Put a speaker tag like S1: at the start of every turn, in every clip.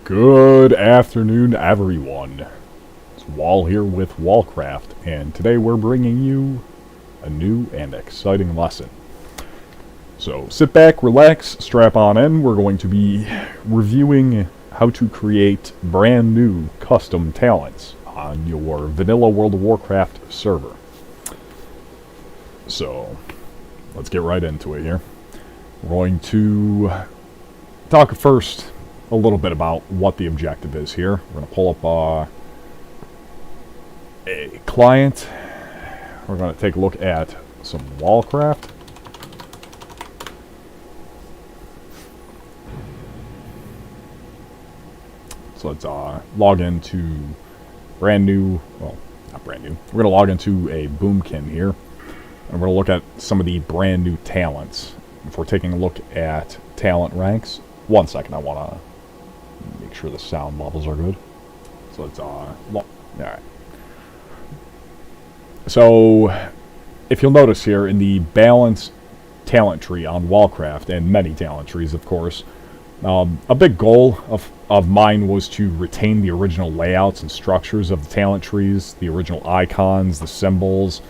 S1: Good afternoon, everyone. It's Wall here with Wallcraft, and today we're bringing you a new and exciting lesson. So sit back, relax, strap on in. We're going to be reviewing how to create brand new custom talents on your vanilla World of Warcraft server. So let's get right into it here. We're going to talk first a little bit about what the objective is here. We're going to pull up a client. We're going to take a look at some Wallcraft. So let's log into brand new, well, not brand new. We're going to log into a Boomkin here. And we're going to look at some of the brand new talents. If we're taking a look at talent ranks, one second, I want to make sure the sound levels are good. So let's alright. So if you'll notice here in the balanced talent tree on Wallcraft, and many talent trees of course, a big goal of mine was to retain the original layouts and structures of the talent trees, the original icons, the symbols,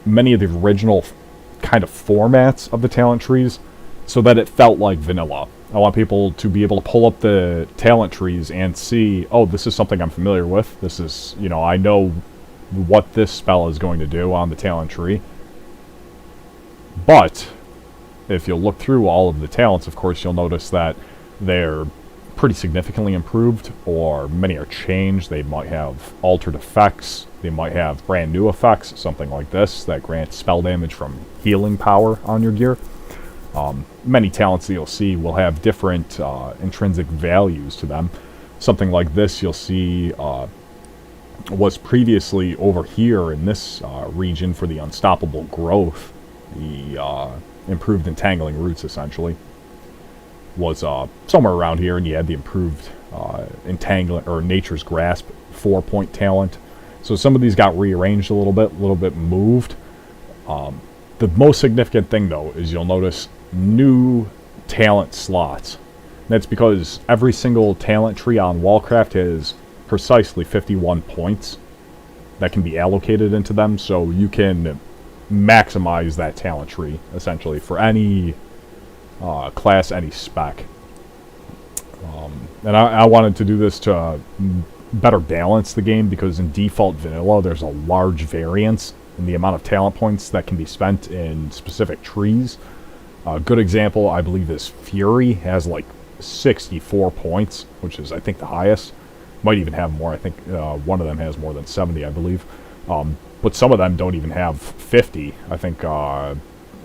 S1: many of the original kind of formats of the talent trees, so that it felt like vanilla. I want people to be able to pull up the talent trees and see, oh, this is something I'm familiar with. This is, I know what this spell is going to do on the talent tree. But if you'll look through all of the talents, of course, you'll notice that they're pretty significantly improved, or many are changed. They might have altered effects. They might have brand new effects, something like this, that grants spell damage from healing power on your gear. Many talents that you'll see will have different intrinsic values to them. Something like this you'll see was previously over here in this region for the unstoppable growth. The improved entangling roots essentially was somewhere around here, and you had the improved entangling or nature's grasp 4-point talent. So some of these got rearranged a little bit moved. The most significant thing though is you'll notice new talent slots. That's because every single talent tree on Wallcraft has precisely 51 points that can be allocated into them, so you can maximize that talent tree essentially for any class, any spec. And I wanted to do this to better balance the game, because in default vanilla there's a large variance in the amount of talent points that can be spent in specific trees. A good example, I believe, is Fury. Has like 64 points, which is, I think, the highest. Might even have more. I think one of them has more than 70, I believe. But some of them don't even have 50. I think,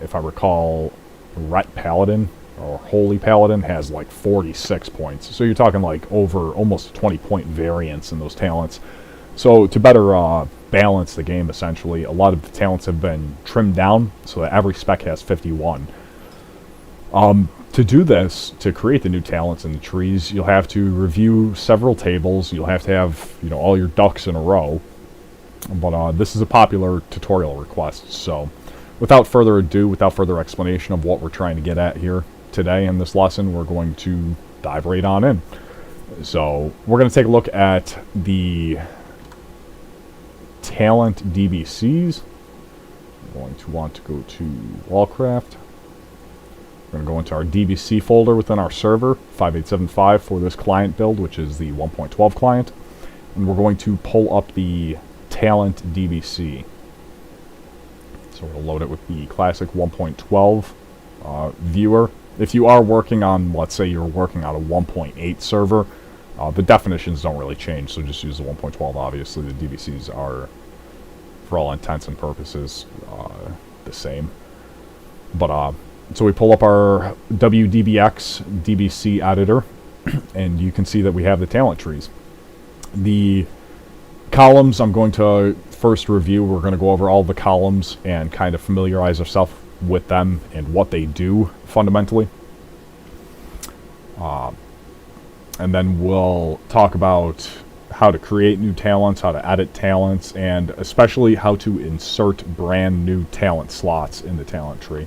S1: if I recall, Ret Paladin, or Holy Paladin, has like 46 points. So you're talking like over almost a 20-point variance in those talents. So to better balance the game, essentially, a lot of the talents have been trimmed down so that every spec has 51. To do this, to create the new talents in the trees, you'll have to review several tables. You'll have to have, all your ducks in a row. But this is a popular tutorial request. So without further ado, without further explanation of what we're trying to get at here today in this lesson, we're going to dive right on in. So we're going to take a look at the talent DBCs. We're going to want to go to Wallcraft. We're going to go into our DBC folder within our server, 5875 for this client build, which is the 1.12 client. And we're going to pull up the talent DBC. So we'll load it with the classic 1.12 viewer. If you are working on, let's say you're working on a 1.8 server, the definitions don't really change, so just use the 1.12. Obviously, the DBCs are, for all intents and purposes, the same. But so we pull up our WDBX DBC editor, and you can see that we have the talent trees. The columns I'm going to first review. We're going to go over all the columns and kind of familiarize ourselves with them and what they do fundamentally. And then we'll talk about how to create new talents, how to edit talents, and especially how to insert brand new talent slots in the talent tree.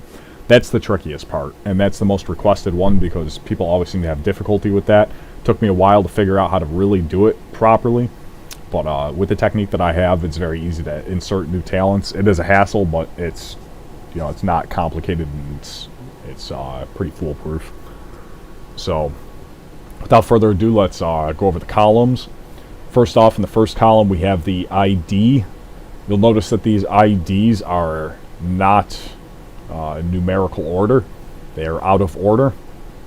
S1: That's the trickiest part, and that's the most requested one because people always seem to have difficulty with that. Took me a while to figure out how to really do it properly, but with the technique that I have, it's very easy to insert new talents. It is a hassle, but it's, you know, it's not complicated, and it's pretty foolproof. So, without further ado, let's go over the columns. First off, in the first column, we have the ID. You'll notice that these IDs are not numerical order. They are out of order,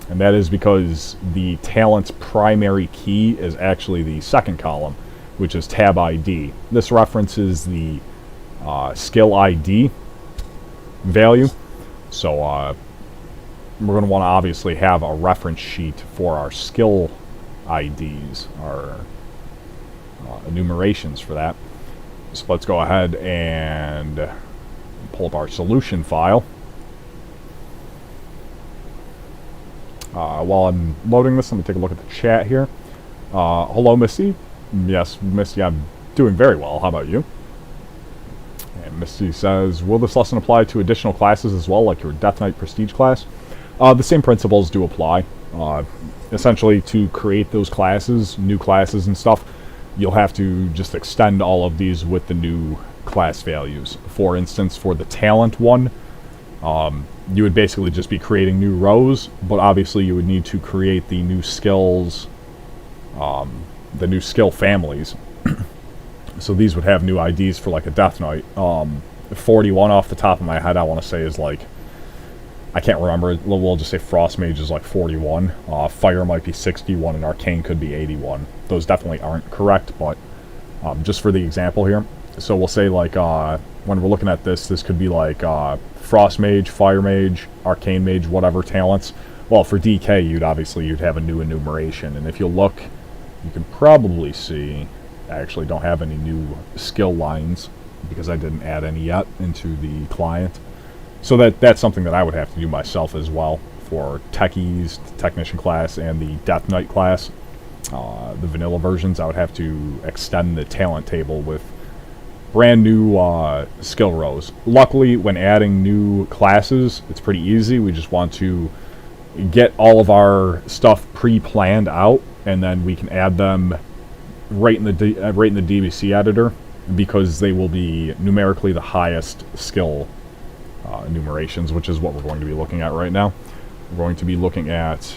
S1: and that is because the talent's primary key is actually the second column, which is tab ID. This references the skill ID value. So we're going to want to obviously have a reference sheet for our skill IDs, our enumerations for that. So let's go ahead and pull up our solution file. While I'm loading this, let me take a look at the chat here. Hello, Misty. Yes, Misty, I'm doing very well. How about you? And Misty says, will this lesson apply to additional classes as well, like your Death Knight Prestige class? The same principles do apply. Essentially, to create those classes, new classes and stuff, you'll have to just extend all of these with the new class values. For instance, for the talent one, you would basically just be creating new rows, but obviously you would need to create the new skills, the new skill families. So these would have new IDs for like a Death Knight. 41 off the top of my head, I want to say is like, I can't remember, we'll just say Frost Mage is like 41, Fire might be 61, and Arcane could be 81. Those definitely aren't correct, but just for the example here. So we'll say like, when we're looking at this, this could be like Frost Mage, Fire Mage, Arcane Mage, whatever talents. Well, for DK, you'd have a new enumeration, and if you look, you can probably see, I actually don't have any new skill lines, because I didn't add any yet into the client. So that's something that I would have to do myself as well for Techies, the Technician class, and the Death Knight class. The vanilla versions, I would have to extend the talent table with brand new skill rows. Luckily, when adding new classes, it's pretty easy. We just want to get all of our stuff pre-planned out, and then we can add them right in the DBC editor, because they will be numerically the highest skill enumerations, which is what we're going to be looking at right now. We're going to be looking at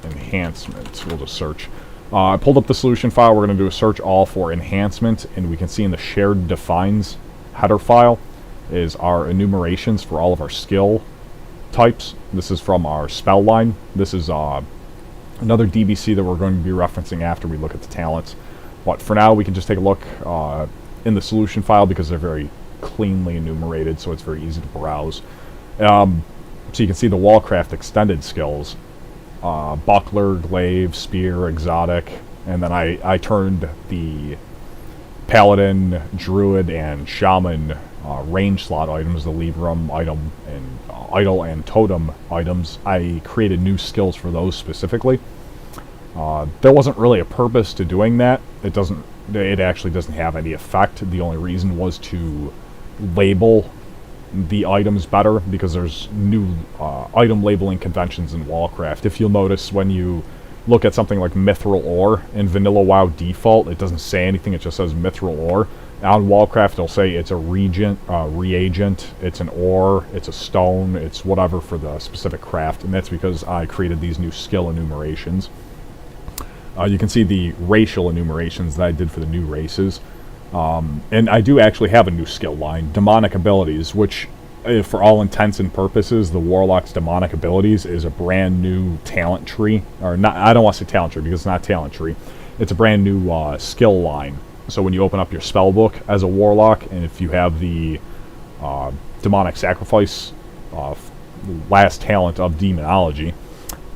S1: enhancement. We'll just search. I pulled up the solution file. We're going to do a search all for enhancement, and we can see in the shared defines header file is our enumerations for all of our skill types. This is from our spell line. This is another DBC that we're going to be referencing after we look at the talents. But for now, we can just take a look in the solution file, because they're very cleanly enumerated, so it's very easy to browse. So you can see the Wallcraft extended skills. Buckler, Glaive, Spear, Exotic, and then I turned the Paladin, Druid, and Shaman range slot items, the Libram item, and Idol and Totem items. I created new skills for those specifically. There wasn't really a purpose to doing that. It actually doesn't have any effect. The only reason was to label the items better, because there's new item labeling conventions in Wallcraft. If you'll notice, when you look at something like Mithril Ore in Vanilla WoW default, it doesn't say anything, it just says Mithril Ore. Now in Wallcraft, it'll say it's a reagent, it's an ore, it's a stone, it's whatever for the specific craft, and that's because I created these new skill enumerations. You can see the racial enumerations that I did for the new races. And I do actually have a new skill line, Demonic Abilities, which, for all intents and purposes, the Warlock's Demonic Abilities is a brand new talent tree. Or not, I don't want to say talent tree, because it's not talent tree. It's a brand new skill line. So when you open up your spell book as a Warlock, and if you have the Demonic Sacrifice last talent of Demonology,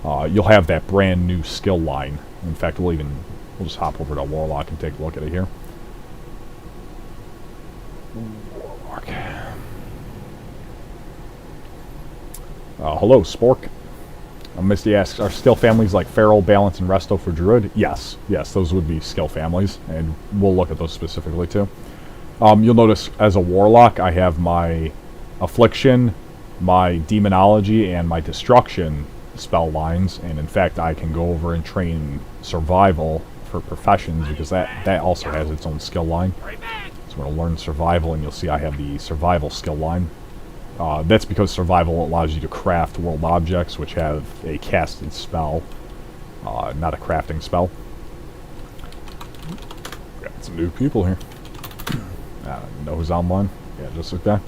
S1: you'll have that brand new skill line. In fact, we'll just hop over to Warlock and take a look at it here. Warlock. Hello, Spork. Misty asks, are skill families like Feral, Balance, and Resto for Druid? Yes, those would be skill families, and we'll look at those specifically too. You'll notice as a Warlock, I have my Affliction, my Demonology and my Destruction spell lines, and in fact I can go over and train Survival for Professions, because that also has its own skill line. So we're going to learn Survival, and you'll see I have the Survival skill line. That's because Survival allows you to craft world objects which have a casted spell, not a crafting spell. Got some new people here. I don't even know who's online. Yeah, just like that.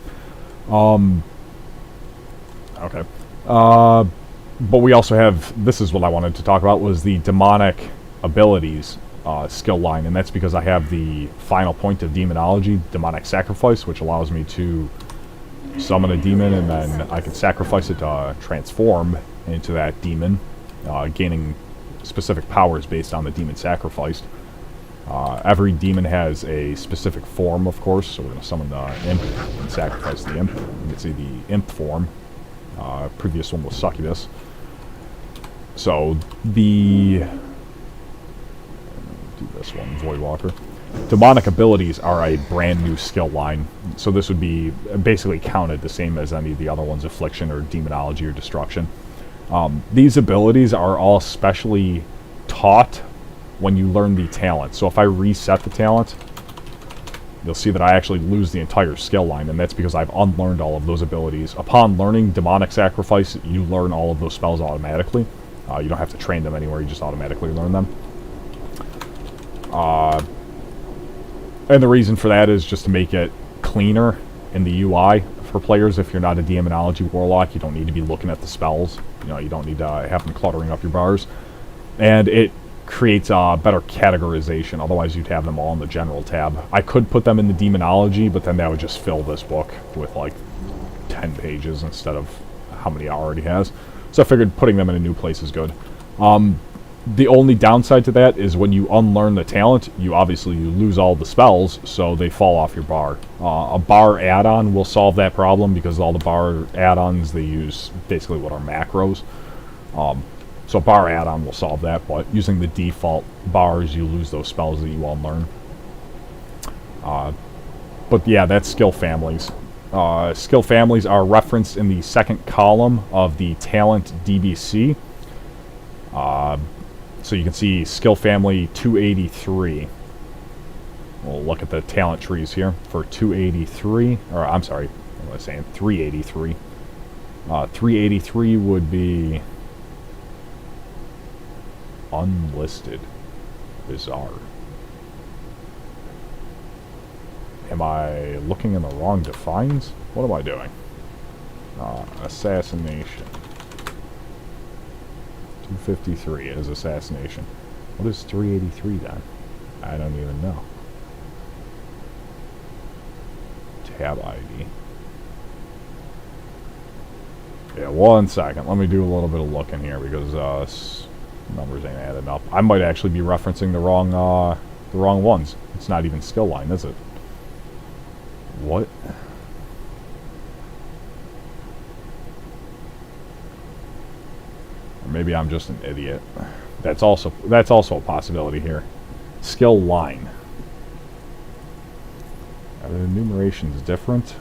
S1: Okay. But we also have, this is what I wanted to talk about, was the demonic abilities skill line, and that's because I have the final point of Demonology, Demonic Sacrifice, which allows me to summon a demon, and then I can sacrifice it to transform into that demon, gaining specific powers based on the demon sacrificed. Every demon has a specific form, of course, so we're going to summon the Imp and sacrifice the Imp. You can see the Imp form. Previous one was Succubus. So the... do this one, Voidwalker. Demonic abilities are a brand new skill line, so this would be basically counted the same as any of the other ones, Affliction or Demonology or Destruction. These abilities are all specially taught when you learn the talent. So if I reset the talent, you'll see that I actually lose the entire skill line, and that's because I've unlearned all of those abilities. Upon learning Demonic Sacrifice, you learn all of those spells automatically. You don't have to train them anywhere, you just automatically learn them. And the reason for that is just to make it cleaner in the UI for players. If you're not a Demonology Warlock, you don't need to be looking at the spells. You know, you don't need to have them cluttering up your bars. And it creates a better categorization, otherwise you'd have them all in the General tab. I could put them in the Demonology, but then that would just fill this book with like 10 pages instead of how many it already has. So I figured putting them in a new place is good. The only downside to that is when you unlearn the talent, you lose all the spells, so they fall off your bar. A bar add-on will solve that problem, because all the bar add-ons, they use basically what are macros. So bar add-on will solve that, but using the default bars, you lose those spells that you unlearn. But yeah, that's skill families. Skill families are referenced in the second column of the talent DBC. So you can see skill family 283. We'll look at the talent trees here for 283, or I'm sorry, what was I saying? 383. 383 would be unlisted. Bizarre. Am I looking in the wrong defines? What am I doing? Assassination. 253 is assassination. What is 383 then? I don't even know. Tab ID. Yeah, 1 second. Let me do a little bit of looking here, because numbers ain't adding up. I might actually be referencing the wrong ones. It's not even skill line, is it? What? Maybe I'm just an idiot. That's also a possibility here. Skill line. Are the enumerations different?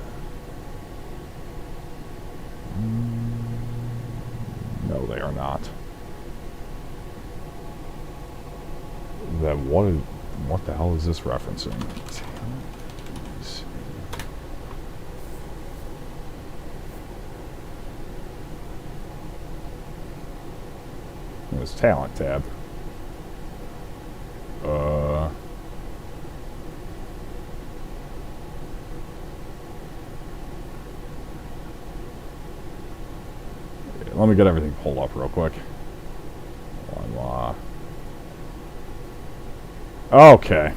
S1: No, they are not. Then what the hell is this referencing? This talent tab. Let me get everything pulled up real quick. Okay.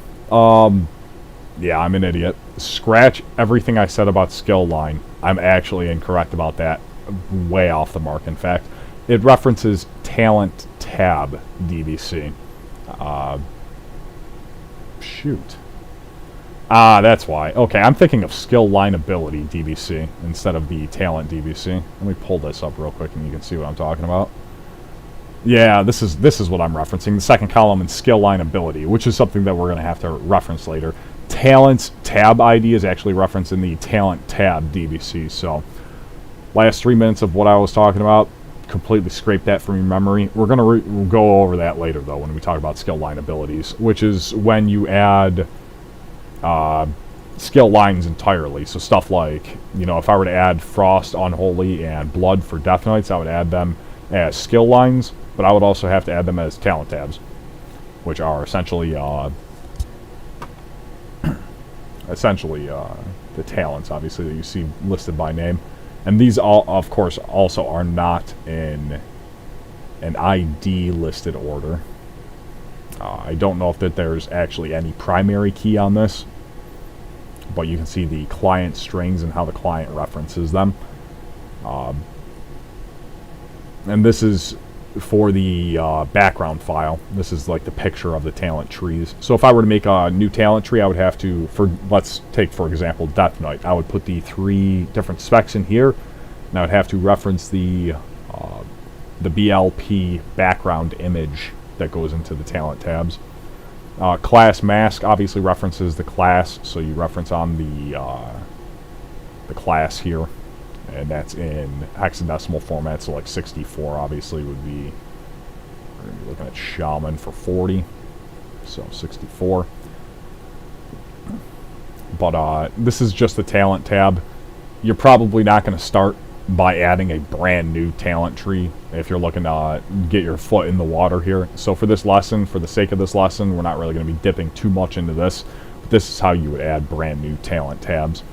S1: Yeah, I'm an idiot. Scratch everything I said about skill line. I'm actually incorrect about that. Way off the mark, in fact. It references talent tab DBC. Shoot. That's why. Okay, I'm thinking of skill line ability DBC instead of the talent DBC. Let me pull this up real quick and you can see what I'm talking about. Yeah, this is what I'm referencing. The second column in skill line ability, which is something that we're going to have to reference later. Talent's tab ID is actually referenced in the talent tab DBC, so Last 3 minutes of what I was talking about, completely scrape that from your memory. We're going to go over that later, though, when we talk about skill line abilities, which is when you add skill lines entirely. So stuff like, you know, if I were to add Frost, Unholy, and Blood for Death Knights, I would add them as skill lines, but I would also have to add them as talent tabs, which are essentially the talents, obviously, that you see listed by name. And these, all, of course, also are not in an ID listed order. I don't know if there's actually any primary key on this, but you can see the client strings and how the client references them. And this is for the background file. This is like the picture of the talent trees. So if I were to make a new talent tree, I would have to, let's take for example Death Knight. I would put the 3 different specs in here, and I would have to reference the BLP background image that goes into the talent tabs. Class mask obviously references the class, so you reference on the class here, and that's in hexadecimal format, so like 64 obviously would be, we're going to be looking at Shaman for 40, so 64. But this is just the talent tab. You're probably not going to start by adding a brand new talent tree if you're looking to get your foot in the water here. So for this lesson, for the sake of this lesson, we're not really going to be dipping too much into this, but this is how you would add brand new talent tabs.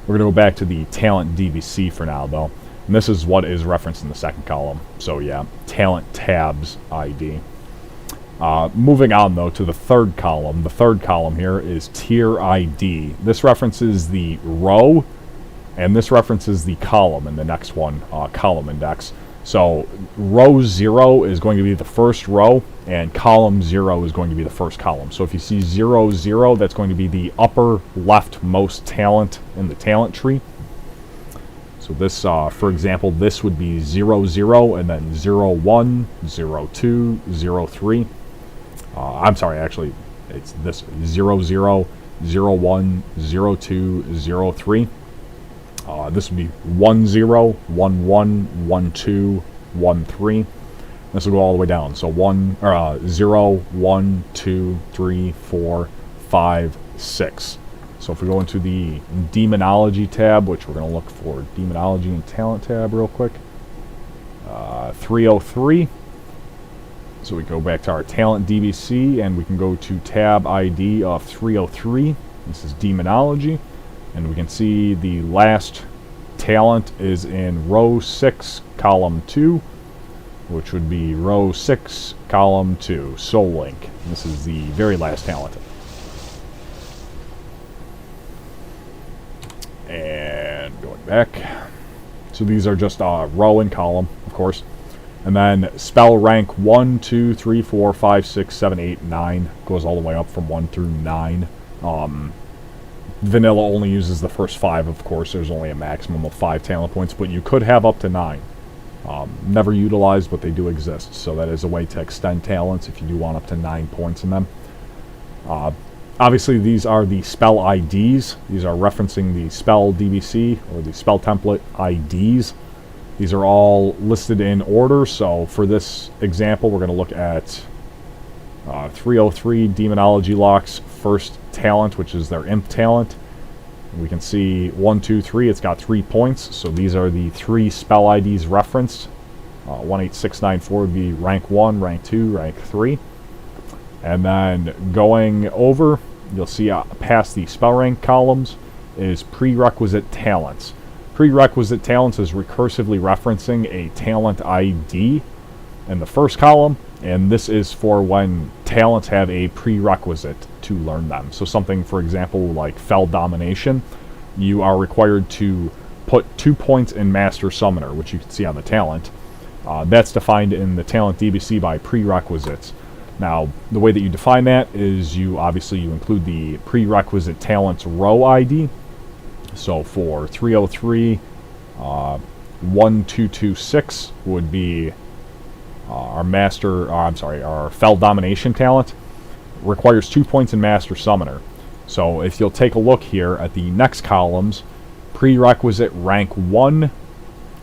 S1: We're going to go back to the talent DVC for now, though, and this is what is referenced in the second column. So yeah, talent tabs ID. Moving on, though, to the third column. The third column here is tier ID. This references the row, and this references the column in the next one, column index. So row 0 is going to be the first row, and column 0 is going to be the first column. So if you see 0, 0, that's going to be the upper leftmost talent in the talent tree. So this, for example, this would be 0, 0, and then 0, 1, 0, 2, 0, 3. I'm sorry, actually, it's this 0, 0, 0, 1, 0, 2, 0, 3. This would be 1, 0, 1, 1, 1, 2, 1, 3. This will go all the way down. So 0, 1, 2, 3, 4, 5, 6. So if we go into the Demonology tab, which we're going to look for Demonology and Talent tab real quick. 303. So we go back to our Talent DBC, and we can go to tab ID of 303. This is Demonology. And we can see the last talent is in row 6, column 2, which would be row 6, column 2, Soul Link. This is the very last talent. And going back. So these are just row and column, of course. And then spell rank 1, 2, 3, 4, 5, 6, 7, 8, 9. Goes all the way up from 1 through 9. Vanilla only uses the first 5, of course. There's only a maximum of 5 talent points, but you could have up to 9. Never utilized, but they do exist. So that is a way to extend talents if you do want up to 9 points in them. Obviously, these are the spell IDs. These are referencing the spell DBC, or the spell template IDs. These are all listed in order. So for this example, we're going to look at 303 Demonology Lock's first talent, which is their imp talent. We can see 1, 2, 3. It's got 3 points. So these are the 3 spell IDs referenced. 18694 would be rank 1, rank 2, rank 3. And then going over, you'll see past the spell rank columns is prerequisite talents. Prerequisite talents is recursively referencing a talent ID in the first column, and this is for when talents have a prerequisite to learn them. So something, for example, like Fell Domination, you are required to put 2 points in Master Summoner, which you can see on the talent. That's defined in the talent DBC by prerequisites. Now, the way that you define that is you include the prerequisite talents row ID. So for 303, 1226 would be our Fell Domination talent. Requires 2 points in Master Summoner. So if you'll take a look here at the next columns, prerequisite rank 1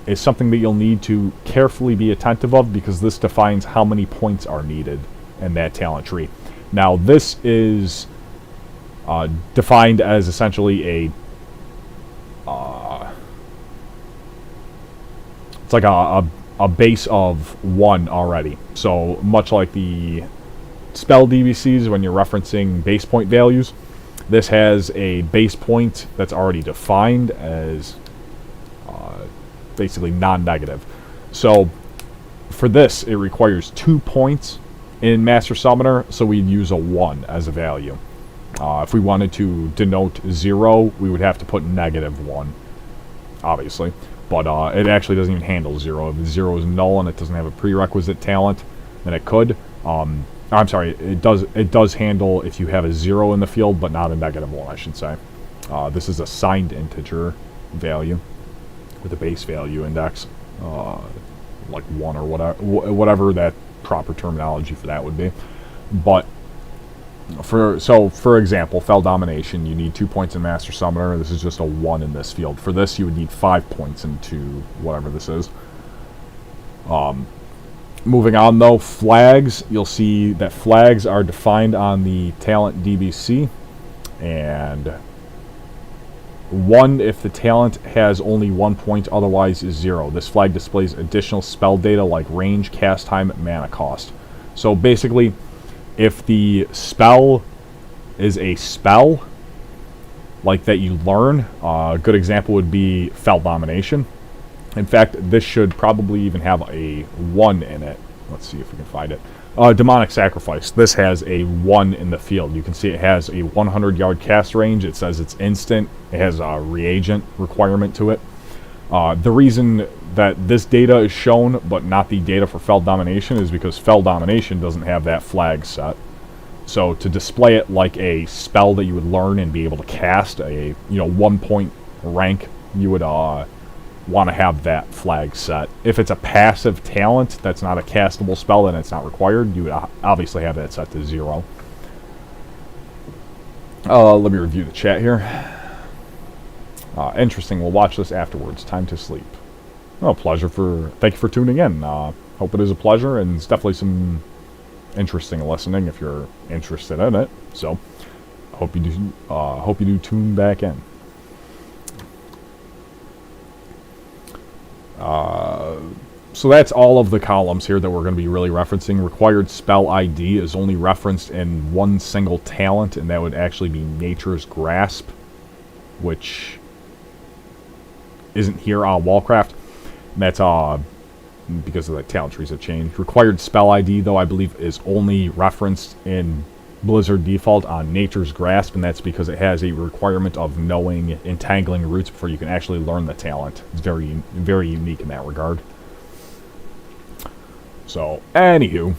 S1: is something that you'll need to carefully be attentive of, because this defines how many points are needed in that talent tree. Now, this is defined as essentially it's like a base of 1 already. So much like the spell DBCs when you're referencing base point values, this has a base point that's already defined as basically non-negative. So for this, it requires 2 points in Master Summoner, so we'd use a 1 as a value. If we wanted to denote 0, we would have to put -1, obviously. But it actually doesn't even handle 0. If 0 is null and it doesn't have a prerequisite talent, then it could. I'm sorry, it does handle if you have a 0 in the field, but not a -1, I should say. This is a signed integer value with a base value index, like 1 or whatever that proper terminology for that would be. But for example, Fell Domination, you need 2 points in Master Summoner. This is just a 1 in this field. For this, you would need 5 points into whatever this is. Moving on, though, flags. You'll see that flags are defined on the talent DBC, and 1 if the talent has only 1 point, otherwise is 0. This flag displays additional spell data like range, cast time, mana cost. So basically, if the spell is a spell like that you learn, a good example would be Fell Domination. In fact, this should probably even have a 1 in it. Let's see if we can find it. Demonic Sacrifice. This has a 1 in the field. You can see it has a 100-yard cast range. It says it's instant. It has a reagent requirement to it. The reason that this data is shown, but not the data for Fell Domination, is because Fell Domination doesn't have that flag set. So to display it like a spell that you would learn and be able to cast, a 1-point rank, you would want to have that flag set. If it's a passive talent that's not a castable spell, then it's not required. You would obviously have that set to 0. Let me review the chat here. Interesting. We'll watch this afterwards. Time to sleep. Oh, thank you for tuning in. Hope it is a pleasure, and it's definitely some interesting listening if you're interested in it. So, hope you do tune back in. So that's all of the columns here that we're going to be really referencing. Required spell ID is only referenced in one single talent, and that would actually be Nature's Grasp, which isn't here on Wallcraft. And that's because of the talent trees have changed. Required spell ID, though, I believe is only referenced in Blizzard default on Nature's Grasp, and that's because it has a requirement of knowing entangling roots before you can actually learn the talent. It's very, very unique in that regard. So, anywho,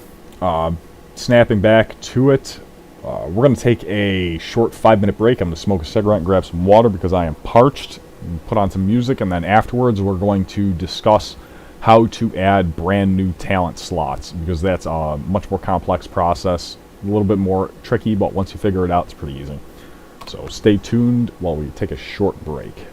S1: snapping back to it, we're going to take a short 5-minute break. I'm going to smoke a cigarette and grab some water because I am parched, and put on some music, and then afterwards we're going to discuss how to add brand new talent slots, because that's a much more complex process, a little bit more tricky, but once you figure it out, it's pretty easy. So stay tuned while we take a short break.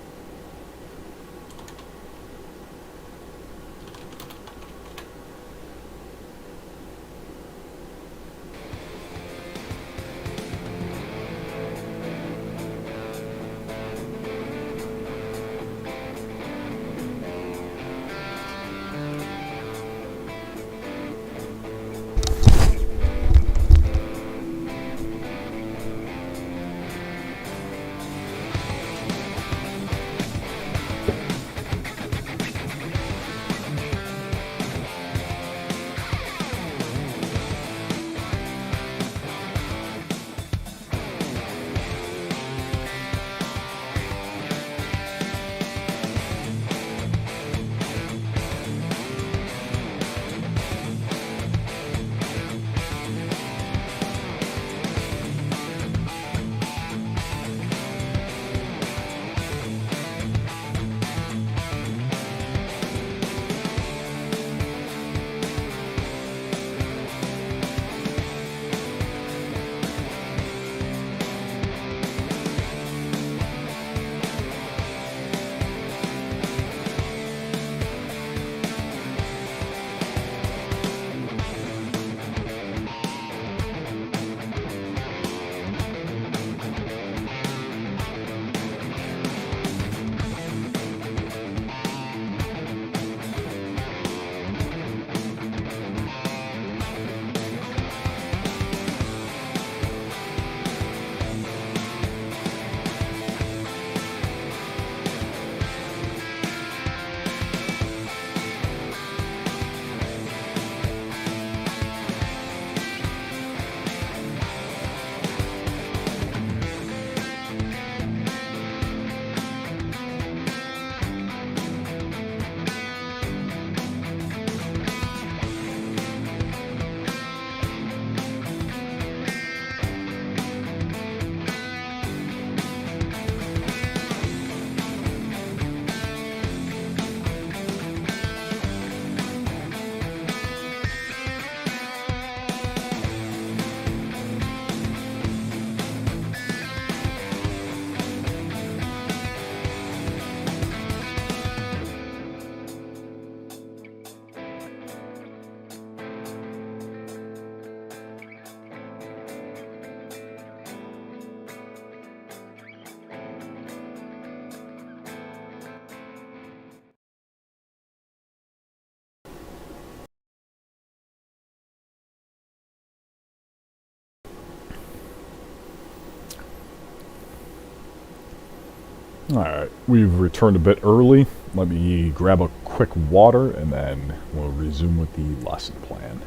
S1: Alright, we've returned a bit early. Let me grab a quick water and then we'll resume with the lesson plan.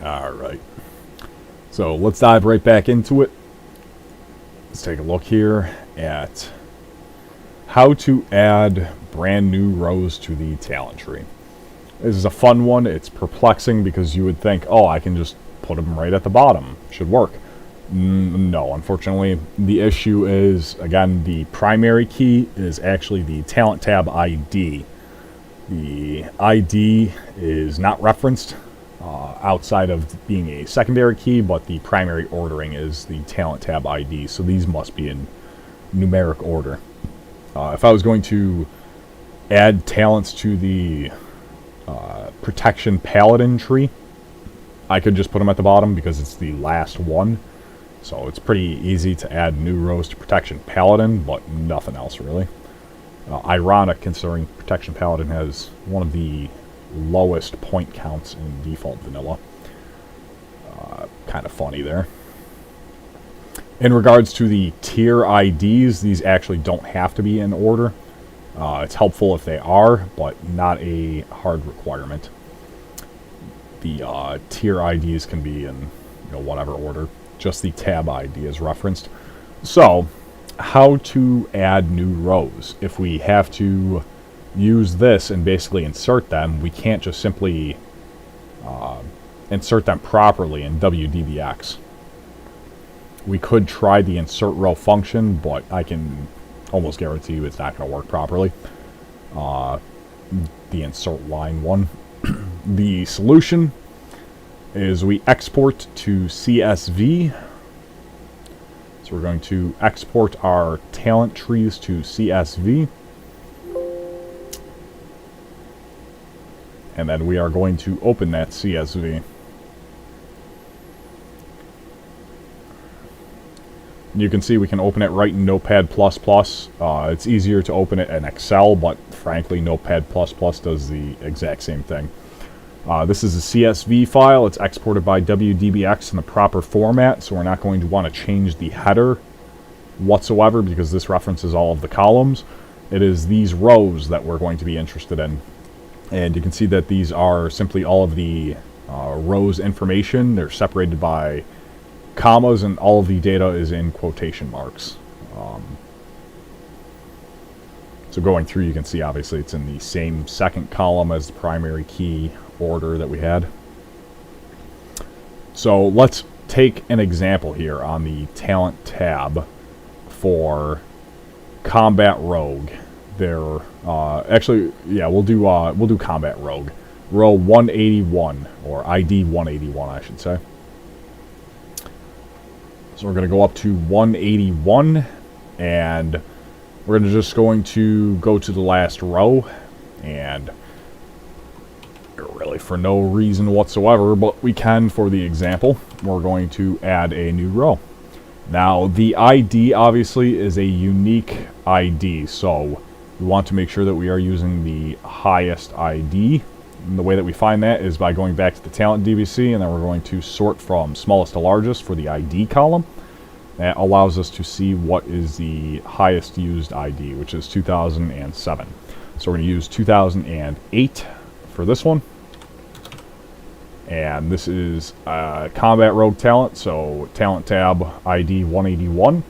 S1: Alright, so let's dive right back into it. Let's take a look here at how to add brand new rows to the talent tree. This is a fun one. It's perplexing because you would think, oh, I can just put them right at the bottom. Should work. No, unfortunately, the issue is, again, the primary key is actually the talent tab ID. The ID is not referenced outside of being a secondary key, but the primary ordering is the talent tab ID, so these must be in numeric order. If I was going to add talents to the protection paladin tree, I could just put them at the bottom because it's the last one. So it's pretty easy to add new rows to protection paladin, but nothing else really. Ironic considering protection paladin has one of the lowest point counts in default vanilla. Kind of funny there. In regards to the tier IDs, these actually don't have to be in order. It's helpful if they are, but not a hard requirement. The tier IDs can be in whatever order. Just the tab ID is referenced. So, how to add new rows? If we have to use this and basically insert them, we can't just simply insert them properly in WDBX. We could try the insert row function, but I can almost guarantee you it's not going to work properly. The insert line one. The solution is we export to CSV. So we're going to export our talent trees to CSV. And then we are going to open that CSV. You can see we can open it right in Notepad++. It's easier to open it in Excel, but frankly, Notepad++ does the exact same thing. This is a CSV file. It's exported by WDBX in the proper format, so we're not going to want to change the header whatsoever because this references all of the columns. It is these rows that we're going to be interested in. And you can see that these are simply all of the rows information. They're separated by commas, and all of the data is in quotation marks. So going through, you can see obviously it's in the same second column as the primary key order that we had. So let's take an example here on the talent tab for combat rogue. They're actually, yeah, we'll do combat rogue, row 181, or ID 181, I should say. So we're going to go up to 181, and we're just going to go to the last row, and really for no reason whatsoever, but we can for the example, we're going to add a new row. Now, the ID obviously is a unique ID, so we want to make sure that we are using the highest ID. And the way that we find that is by going back to the talent DBC, and then we're going to sort from smallest to largest for the ID column. That allows us to see what is the highest used ID, which is 2007. So we're going to use 2008 for this one. And this is combat rogue talent, so talent tab ID 181.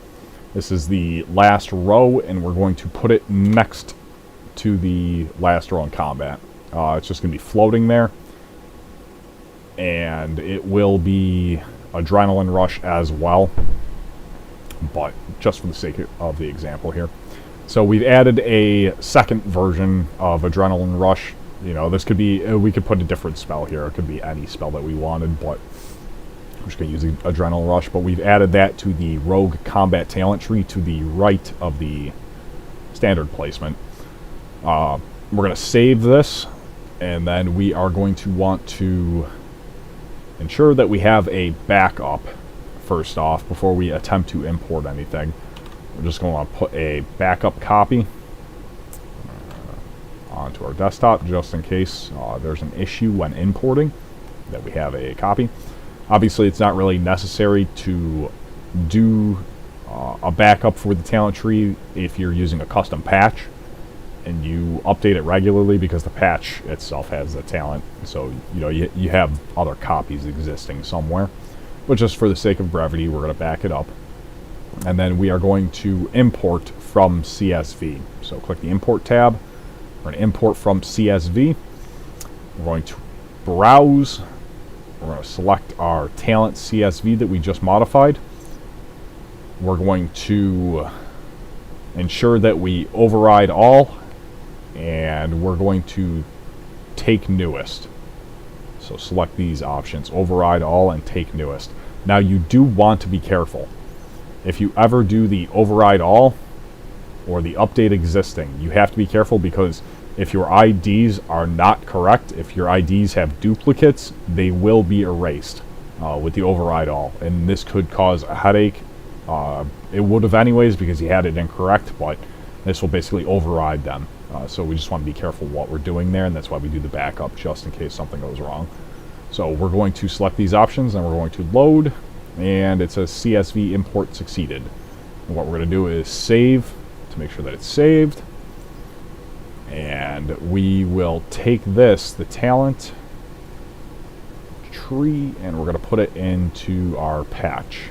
S1: This is the last row, and we're going to put it next to the last row in combat. It's just going to be floating there. And it will be Adrenaline Rush as well, but just for the sake of the example here. So we've added a second version of Adrenaline Rush. This could be, we could put a different spell here. It could be any spell that we wanted, but I'm just going to use Adrenaline Rush. But we've added that to the Rogue Combat Talent tree to the right of the standard placement. We're we're going to save this, and then we are going to want to ensure that we have a backup first off before we attempt to import anything. We're just going to want to put a backup copy onto our desktop just in case there's an issue when importing, that we have a copy. Obviously, it's not really necessary to do a backup for the talent tree if you're using a custom patch and you update it regularly, because the patch itself has the talent, so you have other copies existing somewhere. But just for the sake of brevity, we're going to back it up, and then we are going to import from CSV. So click the import tab. We're going to import from CSV. We're going to browse. We're going to select our talent CSV that we just modified. We're going to ensure that we override all, and we're going to take newest. So select these options, override all and take newest. Now you do want to be careful. If you ever do the override all or the update existing, you have to be careful, because if your IDs are not correct, if your IDs have duplicates, they will be erased with the override all. And this could cause a headache. It would have anyways, because you had it incorrect, but this will basically override them. So we just want to be careful what we're doing there, and that's why we do the backup, just in case something goes wrong. So we're going to select these options, and we're going to load, and it says CSV import succeeded. And what we're going to do is save to make sure that it's saved. And we will take this, the talent tree, and we're going to put it into our patch,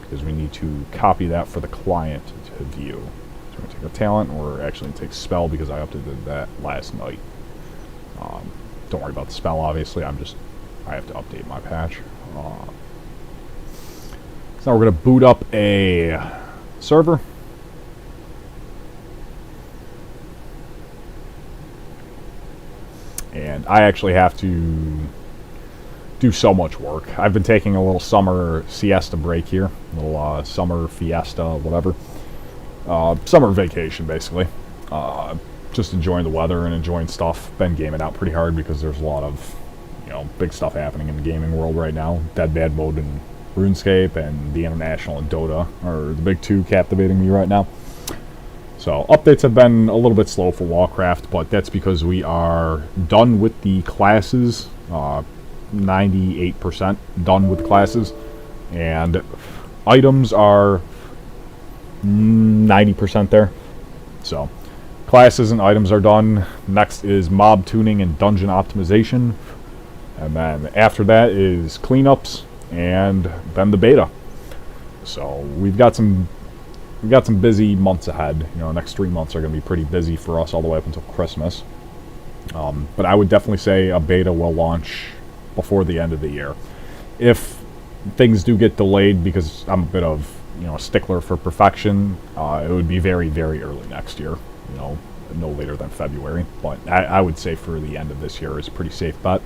S1: because we need to copy that for the client to view. So we're going to take a talent, and we're actually going to take spell, because I updated that last night. Don't worry about the spell, obviously. I have to update my patch. So now we're going to boot up a server. And I actually have to do so much work. I've been taking a little summer siesta break here. A little summer fiesta, whatever. Summer vacation, basically. Just enjoying the weather and enjoying stuff. Been gaming out pretty hard, because there's a lot of big stuff happening in the gaming world right now. Dead Bad Mode and RuneScape, and the International and Dota are the big two captivating me right now. So updates have been a little bit slow for Warcraft, but that's because we are done with the classes, 98% done with the classes, and items are 90% there. So classes and items are done. Next is mob tuning and dungeon optimization, and then after that is cleanups, and then the beta. So we've got some busy months ahead. Next 3 months are going to be pretty busy for us all the way up until Christmas. But I would definitely say a beta will launch before the end of the year. If things do get delayed, because I'm a bit of a stickler for perfection, it would be very, very early next year. No later than February. But I would say for the end of this year is a pretty safe bet.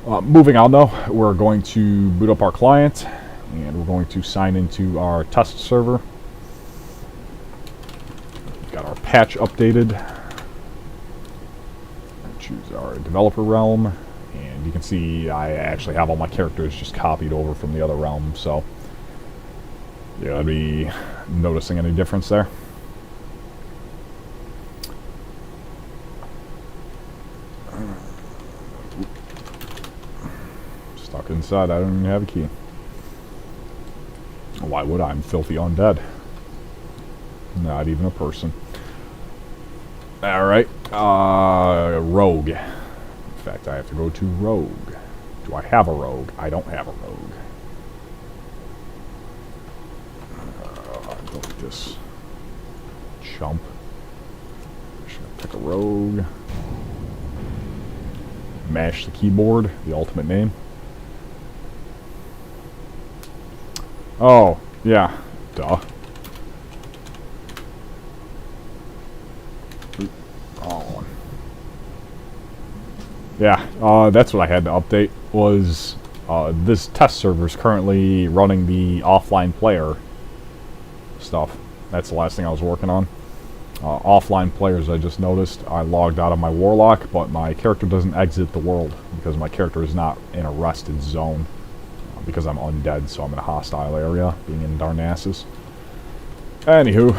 S1: Moving on, though, we're going to boot up our client, and we're going to sign into our test server. Got our patch updated. Choose our developer realm, and you can see I actually have all my characters just copied over from the other realm, so yeah, I'd be noticing any difference there. Stuck inside, I don't even have a key. Why would I? I'm filthy undead. Not even a person. Alright. Rogue. In fact, I have to go to rogue. Do I have a rogue? I don't have a rogue. Go with this chump. Just gonna pick a rogue. Mash the keyboard, the ultimate name. Oh, yeah. Duh. Oh. Yeah, that's what I had to update, was this test server is currently running the offline player stuff. That's the last thing I was working on. Offline players, I just noticed I logged out of my Warlock, but my character doesn't exit the world because my character is not in a rested zone. Because I'm undead, so I'm in a hostile area, being in Darnassus. Anywho,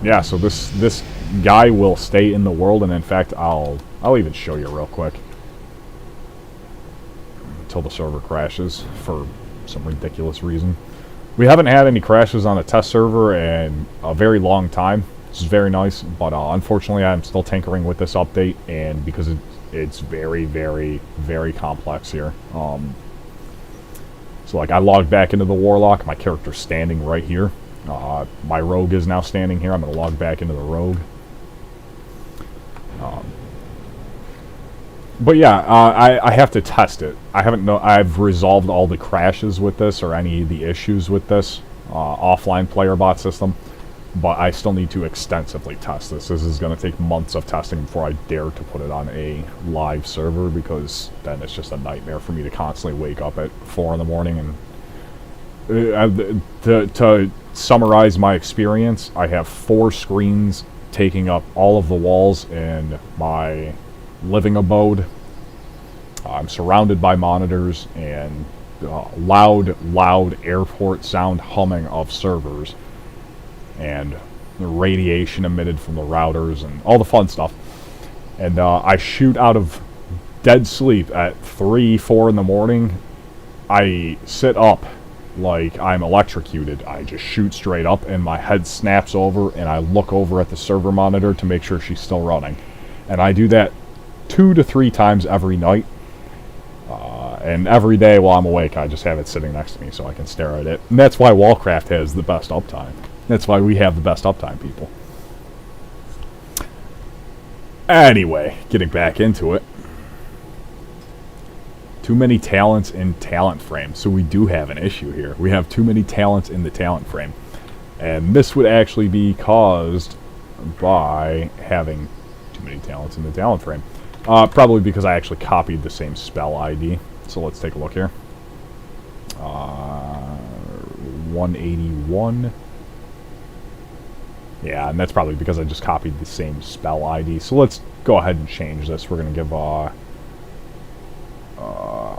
S1: yeah, so this guy will stay in the world, and in fact, I'll even show you real quick. Until the server crashes for some ridiculous reason. We haven't had any crashes on a test server in a very long time. This is very nice, but unfortunately I'm still tinkering with this update, and because it's very, very, very complex here. So like I logged back into the Warlock, my character's standing right here. My Rogue is now standing here. I'm going to log back into the Rogue. But yeah, I have to test it. I've resolved all the crashes with this or any of the issues with this offline player bot system, but I still need to extensively test this. This is going to take months of testing before I dare to put it on a live server, because then it's just a nightmare for me to constantly wake up at 4 in the morning. And to summarize my experience, I have 4 screens taking up all of the walls in my living abode. I'm surrounded by monitors and loud airport sound humming of servers and the radiation emitted from the routers and all the fun stuff. And I shoot out of dead sleep at 3, 4 in the morning. I sit up like I'm electrocuted. I just shoot straight up and my head snaps over and I look over at the server monitor to make sure she's still running. And I do that 2 to 3 times every night. And every day while I'm awake, I just have it sitting next to me so I can stare at it. And that's why Wallcraft has the best uptime. That's why we have the best uptime, people. Anyway, getting back into it. Too many talents in talent frame. So we do have an issue here. We have too many talents in the talent frame. And this would actually be caused by having too many talents in the talent frame. Probably because I actually copied the same spell ID. So let's take a look here. 181. Yeah, and that's probably because I just copied the same spell ID. So let's go ahead and change this. We're going to give a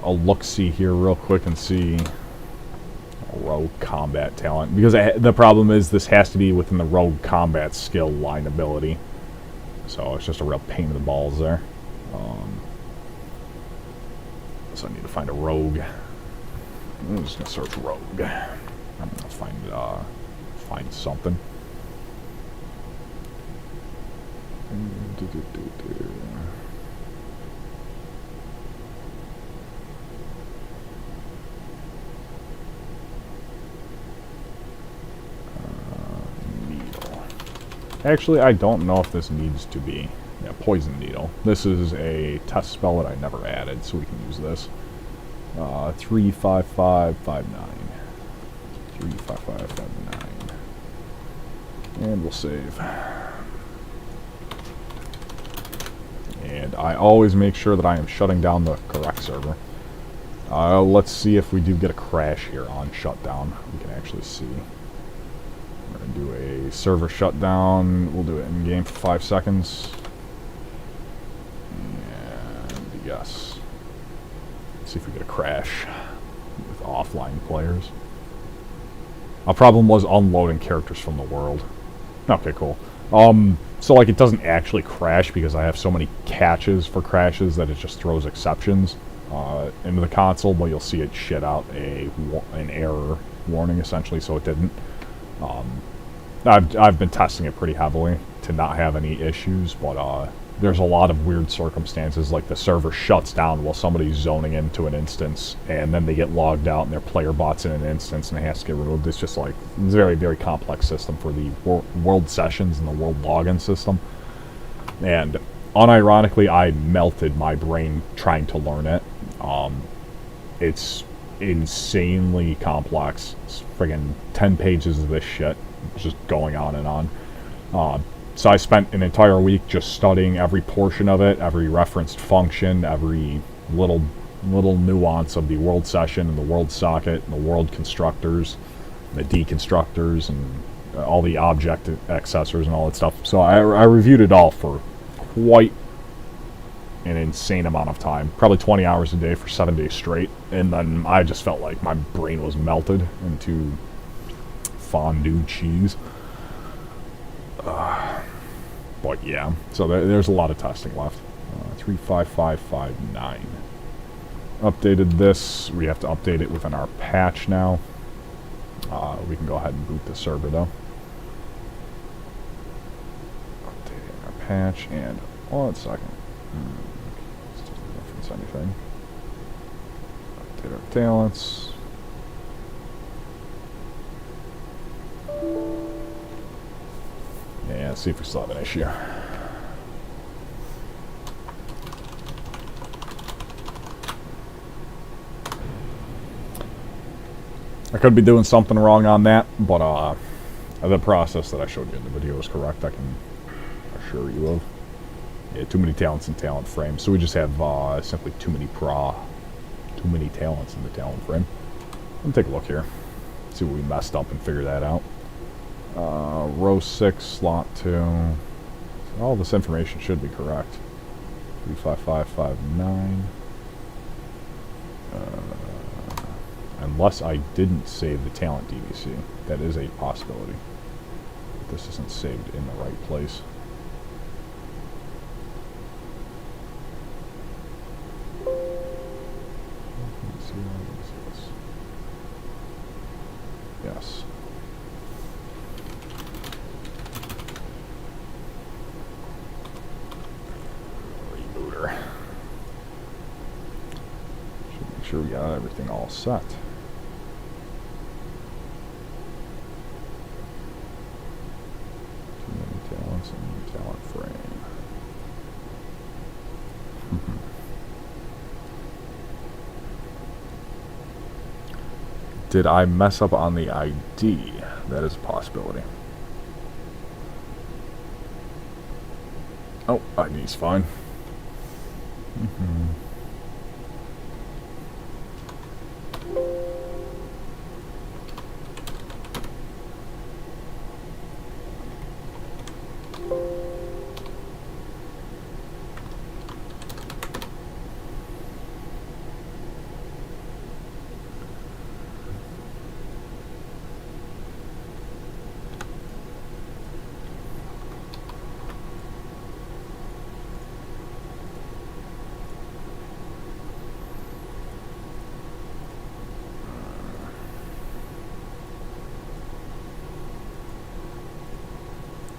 S1: look-see here real quick and see rogue combat talent. Because the problem is this has to be within the rogue combat skill line ability. So it's just a real pain in the balls there. So I need to find a rogue. I'm just gonna search rogue. I'm gonna find something. Needle. Actually, I don't know if this needs to be. Yeah, poison needle. This is a test spell that I never added, so we can use this. 35559. 35559. And we'll save. And I always make sure that I am shutting down the correct server. Let's see if we do get a crash here on shutdown. We can actually see. We're going to do a server shutdown. We'll do it in game for 5 seconds. And yes. Let's see if we get a crash with offline players. Our problem was unloading characters from the world. Okay, cool. So like it doesn't actually crash because I have so many catches for crashes that it just throws exceptions into the console, but you'll see it shit out an error warning essentially, so it didn't. I've been testing it pretty heavily to not have any issues, but there's a lot of weird circumstances, like the server shuts down while somebody's zoning into an instance, and then they get logged out and their player bot's in an instance and it has to get removed. It's just like, it's a very, very complex system for the world sessions and the world login system. And unironically, I melted my brain trying to learn it. It's insanely complex. It's friggin' 10 pages of this shit, just going on and on. So I spent an entire week just studying every portion of it, every referenced function, every little nuance of the world session and the world socket and the world constructors, and the deconstructors, and all the object accessors and all that stuff. So I reviewed it all for quite an insane amount of time, probably 20 hours a day for 7 days straight, and then I just felt like my brain was melted into fondue cheese. But yeah, so there's a lot of testing left. 35559. Updated this. We have to update it within our patch now. We can go ahead and boot the server though. Updating our patch, and 1 second. This doesn't reference anything. Update our talents. Yeah, let's see if we still have an issue. I could be doing something wrong on that, but the process that I showed you in the video is correct, I can assure you of. Yeah, too many talents in talent frame, so we just have simply too many talents in the talent frame. Let me take a look here, see what we messed up and figure that out. Row 6, slot 2. So all this information should be correct. 35559. Unless I didn't save the talent DVC. That is a possibility. But this isn't saved in the right place. Let's see this. Yes. Rebooter. Should make sure we got everything all set. Talents and talent frame. Did I mess up on the ID? That is a possibility. Oh, ID's fine.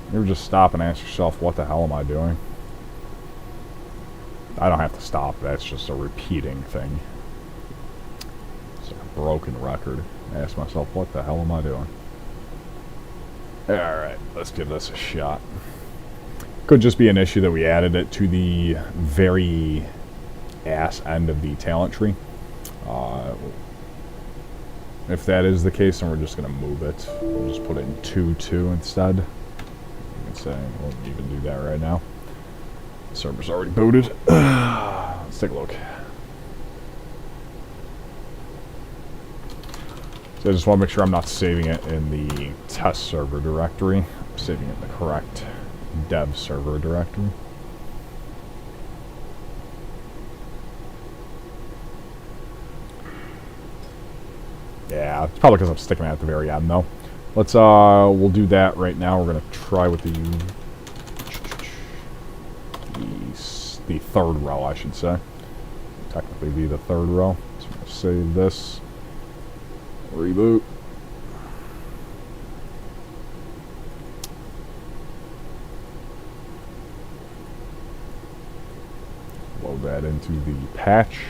S1: You ever just stop and ask yourself, what the hell am I doing? I don't have to stop, that's just a repeating thing. It's like a broken record. I ask myself, what the hell am I doing? Alright, let's give this a shot. Could just be an issue that we added it to the very ass end of the talent tree. If that is the case, then we're just going to move it. We'll just put it in 2-2 instead. You can say, we'll even do that right now. The server's already booted. Let's take a look. So I just want to make sure I'm not saving it in the test server directory. I'm saving it in the correct dev server directory. Yeah, it's probably because I'm sticking it at the very end, though. Let's, we'll do that right now. We're going to try with the third row, I should say. Technically be the third row. So I'm going to save this. Reboot. Load that into the patch.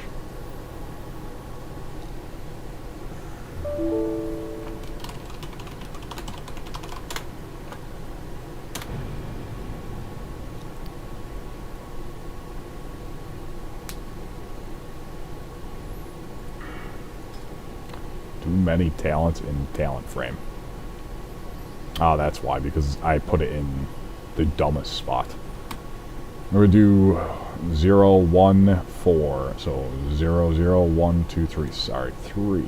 S1: Too many talents in talent frame. Oh, that's why, because I put it in the dumbest spot. We're going to do 0, 1, 4. So 0, 0, 1, 2, 3. Sorry, 3.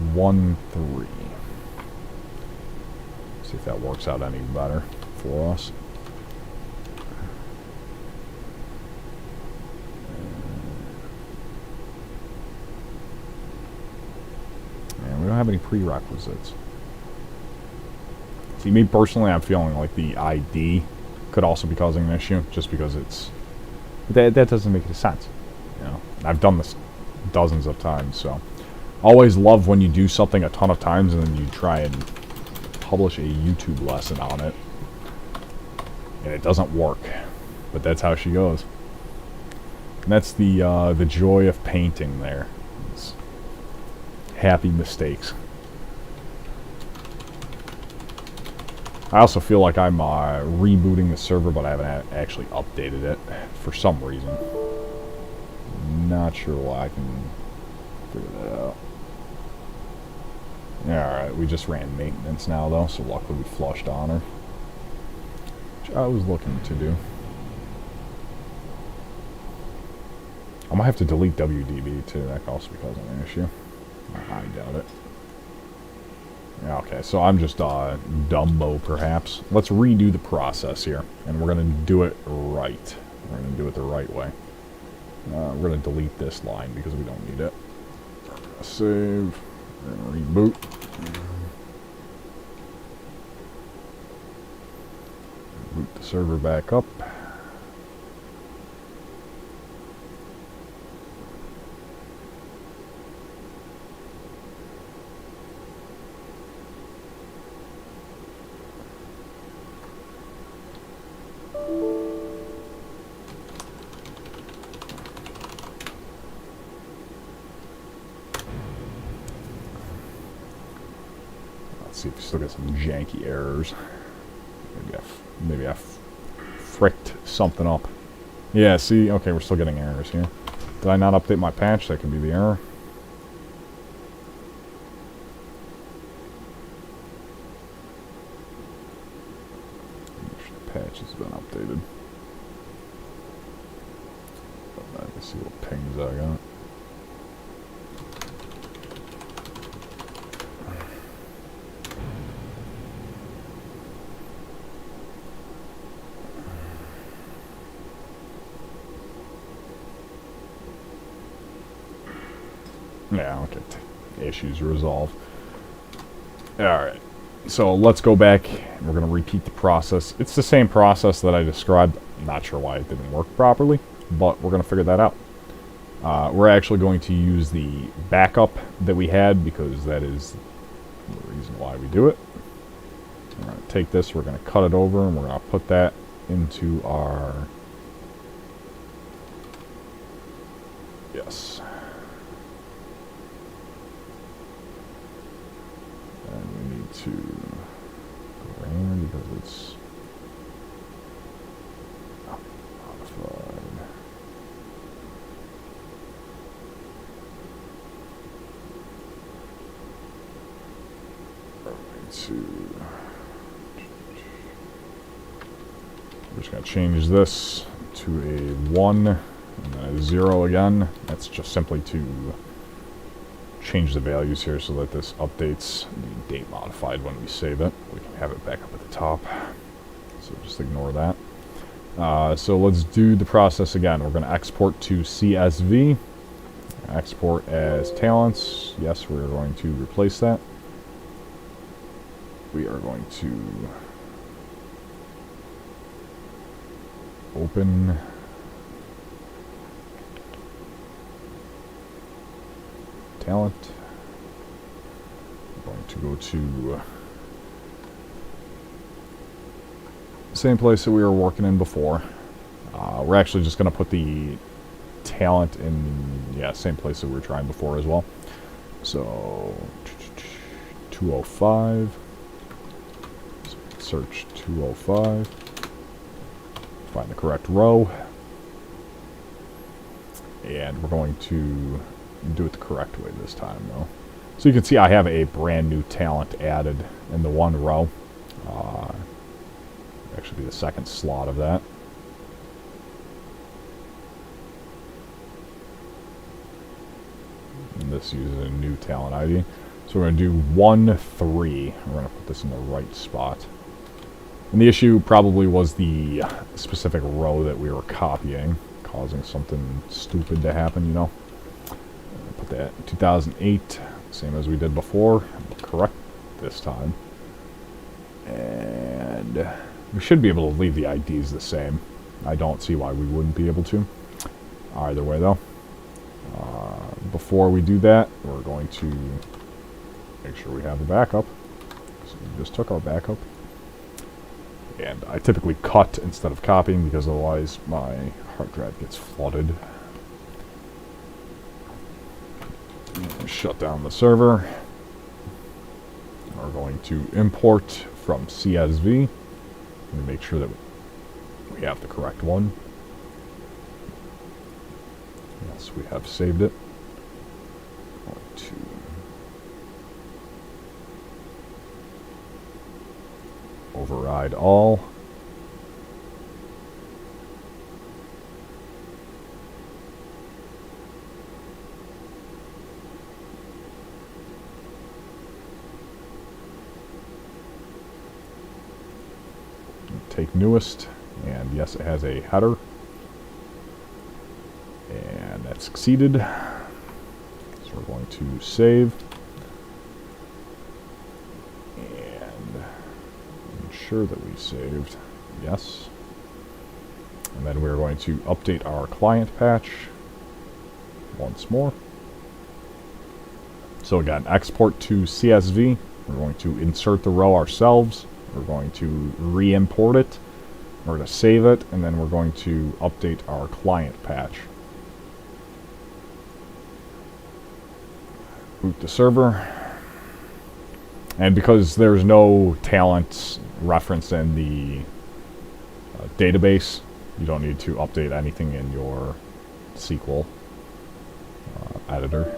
S1: 1, 3. See if that works out any better for us. And we don't have any prerequisites. See, me personally, I'm feeling like the ID could also be causing an issue, just because it's... That doesn't make any sense. You know, I've done this dozens of times, so... Always love when you do something a ton of times and then you try and publish a YouTube lesson on it. And it doesn't work. But that's how she goes. And that's the joy of painting there. It's happy mistakes. I also feel like I'm rebooting the server, but I haven't actually updated it for some reason. Not sure why. I can figure that out. Alright, we just ran maintenance now, though, so luckily we flushed honor. Which I was looking to do. I might have to delete WDB, too. That could also be causing an issue. I doubt it. Yeah, okay, so I'm just Dumbo, perhaps. Let's redo the process here, and we're going to do it right. We're going to do it the right way. We're going to delete this line because we don't need it. Save. And reboot. Boot the server back up. See if you still get some janky errors. Maybe I fricked something up. Yeah, see? Okay, we're still getting errors here. Did I not update my patch? That could be the error. The patch has been updated. Let's see what pings I got. Yeah, okay. Issues resolved. Alright. So let's go back. We're going to repeat the process. It's the same process that I described. I'm not sure why it didn't work properly, but we're going to figure that out. We're actually going to use the backup that we had because that is the reason why we do it. We're going to take this, we're going to cut it over, and we're going to put that into our... Yes. And we need to go in because it's modified. We're just going to change this to a 1 and then a 0 again. That's just simply to change the values here so that this updates the date modified when we save it. We can have it back up at the top. So just ignore that. So let's do the process again. We're going to export to CSV. Export as talents. Yes, we're going to replace that. We are going to open talent. I'm going to go to the same place that we were working in before. We're actually just going to put the talent in, yeah, same place that we were trying before as well. So 205. Search 205. Find the correct row. And we're going to do it the correct way this time, though. So you can see I have a brand new talent added in the one row. Actually be the second slot of that. And this uses a new talent ID. So we're going to do 1, 3. We're going to put this in the right spot. And the issue probably was the specific row that we were copying, causing something stupid to happen, you know. Put that in 2008, same as we did before. Correct this time. And we should be able to leave the IDs the same. I don't see why we wouldn't be able to. Either way, though. Before we do that, we're going to make sure we have a backup. So we just took our backup. And I typically cut instead of copying because otherwise my hard drive gets flooded. Shut down the server. We're going to import from CSV and make sure that we have the correct one. Yes, we have saved it. Going to override all. Take newest, and yes, it has a header, and that's succeeded. So we're going to save and ensure that we saved. Yes, and then we're going to update our client patch once more. So again, export to CSV. We're going to insert the row ourselves. We're going to re-import it. We're going to save it, and then we're going to update our client patch. Boot the server. And because there's no talent referenced in the database, you don't need to update anything in your SQL editor.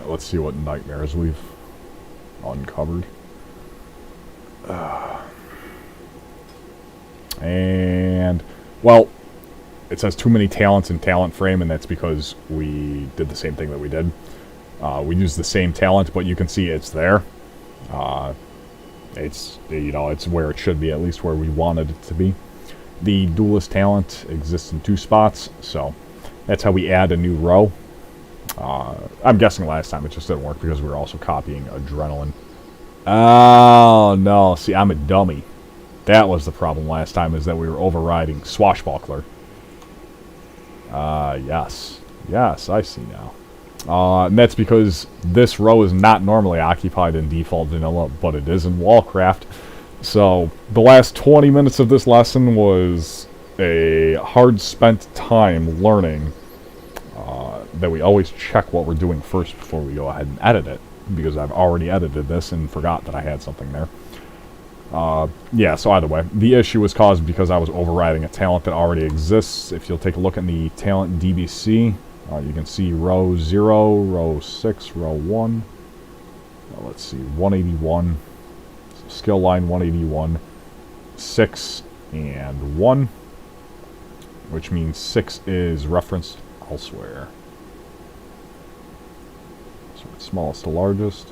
S1: Let's see what nightmares we've uncovered. And, well, it says too many talents in talent frame, and that's because we did the same thing that we did. We used the same talent, but you can see it's there. It's, you know, it's where it should be, at least where we wanted it to be. The duelist talent exists in 2 spots, so that's how we add a new row. I'm guessing last time it just didn't work because we were also copying adrenaline. Oh, no. See, I'm a dummy. That was the problem last time, is that we were overriding swashbuckler. Yes. Yes, I see now. And that's because this row is not normally occupied in default vanilla, but it is in Wallcraft. So, the last 20 minutes of this lesson was a hard-spent time learning that we always check what we're doing first before we go ahead and edit it, because I've already edited this and forgot that I had something there. Yeah, so either way, the issue was caused because I was overriding a talent that already exists. If you'll take a look in the talent DBC, you can see row 0, row 6, row 1. Let's see, 181. So skill line 181. 6 and 1. Which means 6 is referenced elsewhere. So it's smallest to largest.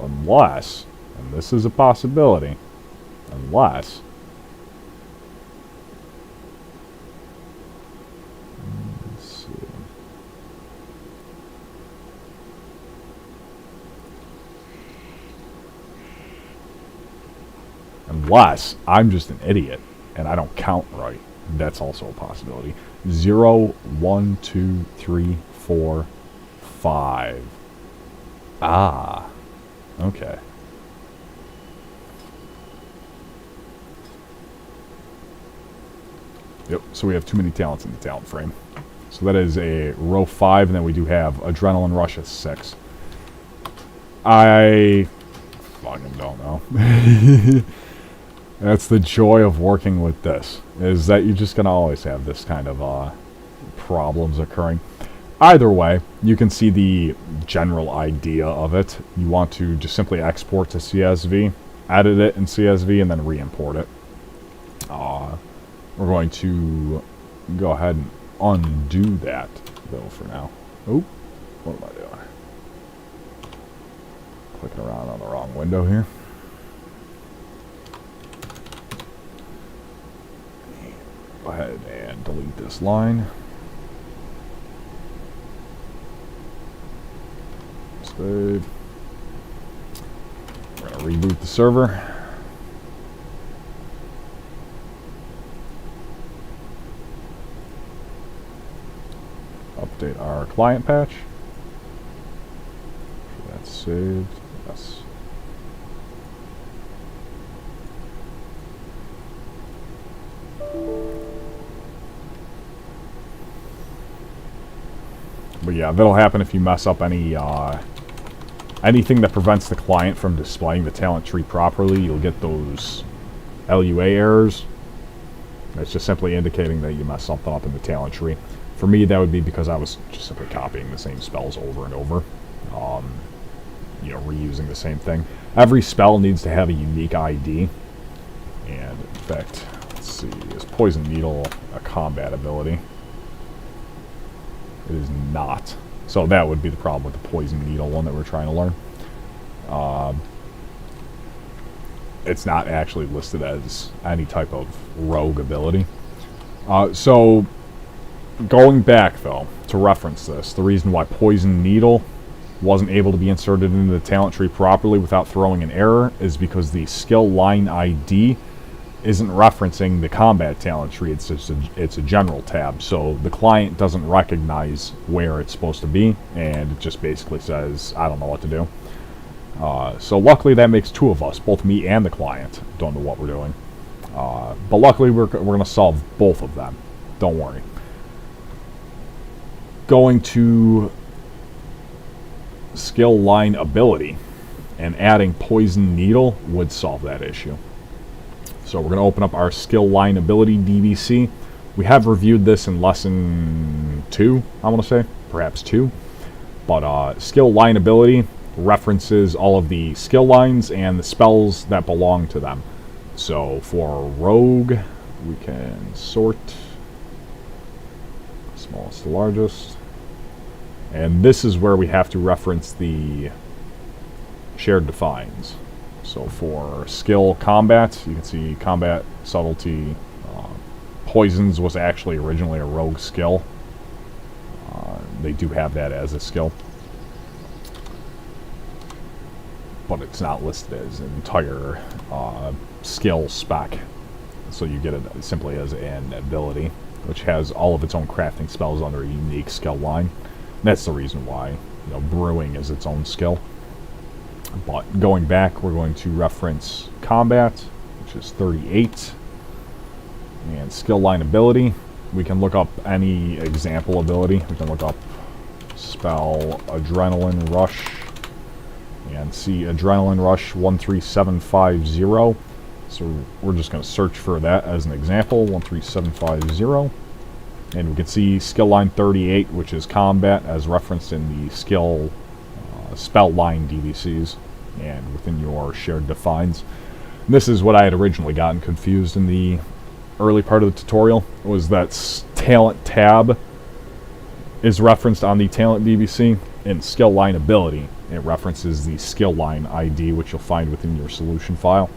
S1: Unless, and this is a possibility, unless let's see. Unless I'm just an idiot and I don't count right. That's also a possibility. 0, 1, 2, 3, 4, 5. Ah. Okay. Yep, so we have too many talents in the talent frame. So that is a row 5, and then we do have Adrenaline Rush at 6. I fucking don't know. That's the joy of working with this, is that you're just going to always have this kind of problems occurring. Either way, you can see the general idea of it. You want to just simply export to CSV, edit it in CSV, and then re-import it. We're going to go ahead and undo that, though, for now. Oop, what am I doing? Clicking around on the wrong window here. Go ahead and delete this line. Save. We're going to reboot the server. Update our client patch. So that's saved. Yes. But yeah, that'll happen if you mess up any anything that prevents the client from displaying the talent tree properly. You'll get those LUA errors. It's just simply indicating that you messed something up in the talent tree. For me, that would be because I was just simply copying the same spells over and over. You know, reusing the same thing. Every spell needs to have a unique ID. And in fact, let's see, is Poison Needle a combat ability? It is not. So that would be the problem with the Poison Needle one that we're trying to learn. It's not actually listed as any type of rogue ability. So going back, though, to reference this, the reason why Poison Needle wasn't able to be inserted into the talent tree properly without throwing an error is because the skill line ID isn't referencing the combat talent tree. It's just it's a general tab, so the client doesn't recognize where it's supposed to be, and it just basically says, I don't know what to do. So luckily that makes two of us, both me and the client, don't know what we're doing. But luckily we're going to solve both of them. Don't worry. Going to skill line ability and adding Poison Needle would solve that issue. So we're going to open up our skill line ability DBC. We have reviewed this in lesson 2, I want to say, perhaps 2. But skill line ability references all of the skill lines and the spells that belong to them. So for Rogue, we can sort smallest to largest. And this is where we have to reference the shared defines. So for skill combat, you can see combat, subtlety, poisons was actually originally a rogue skill. They do have that as a skill. But it's not listed as an entire skill spec. So you get it simply as an ability, which has all of its own crafting spells under a unique skill line. And that's the reason why, brewing is its own skill. But going back, we're going to reference combat, which is 38, and skill line ability. We can look up any example ability. We can look up spell Adrenaline Rush and see Adrenaline Rush 13750. So we're just going to search for that as an example, 13750. And we can see skill line 38, which is combat, as referenced in the skill spell line DVCs and within your shared defines. And this is what I had originally gotten confused in the early part of the tutorial, was that talent tab is referenced on the talent DVC, and skill line ability, it references the skill line ID, which you'll find within your solution file.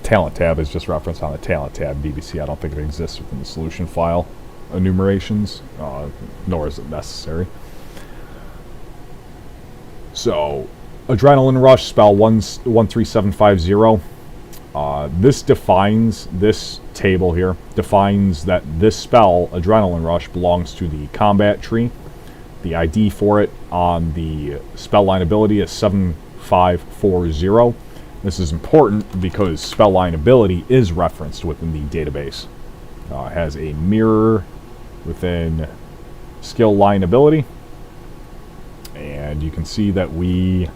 S1: Talent tab is just referenced on the talent tab DVC. I don't think it exists within the solution file enumerations, nor is it necessary. So, Adrenaline Rush, spell 13750. This table here defines that this spell, Adrenaline Rush, belongs to the combat tree. The ID for it on the spell line ability is 7540. This is important because spell line ability is referenced within the database. It has a mirror within skill line ability. And you can see that we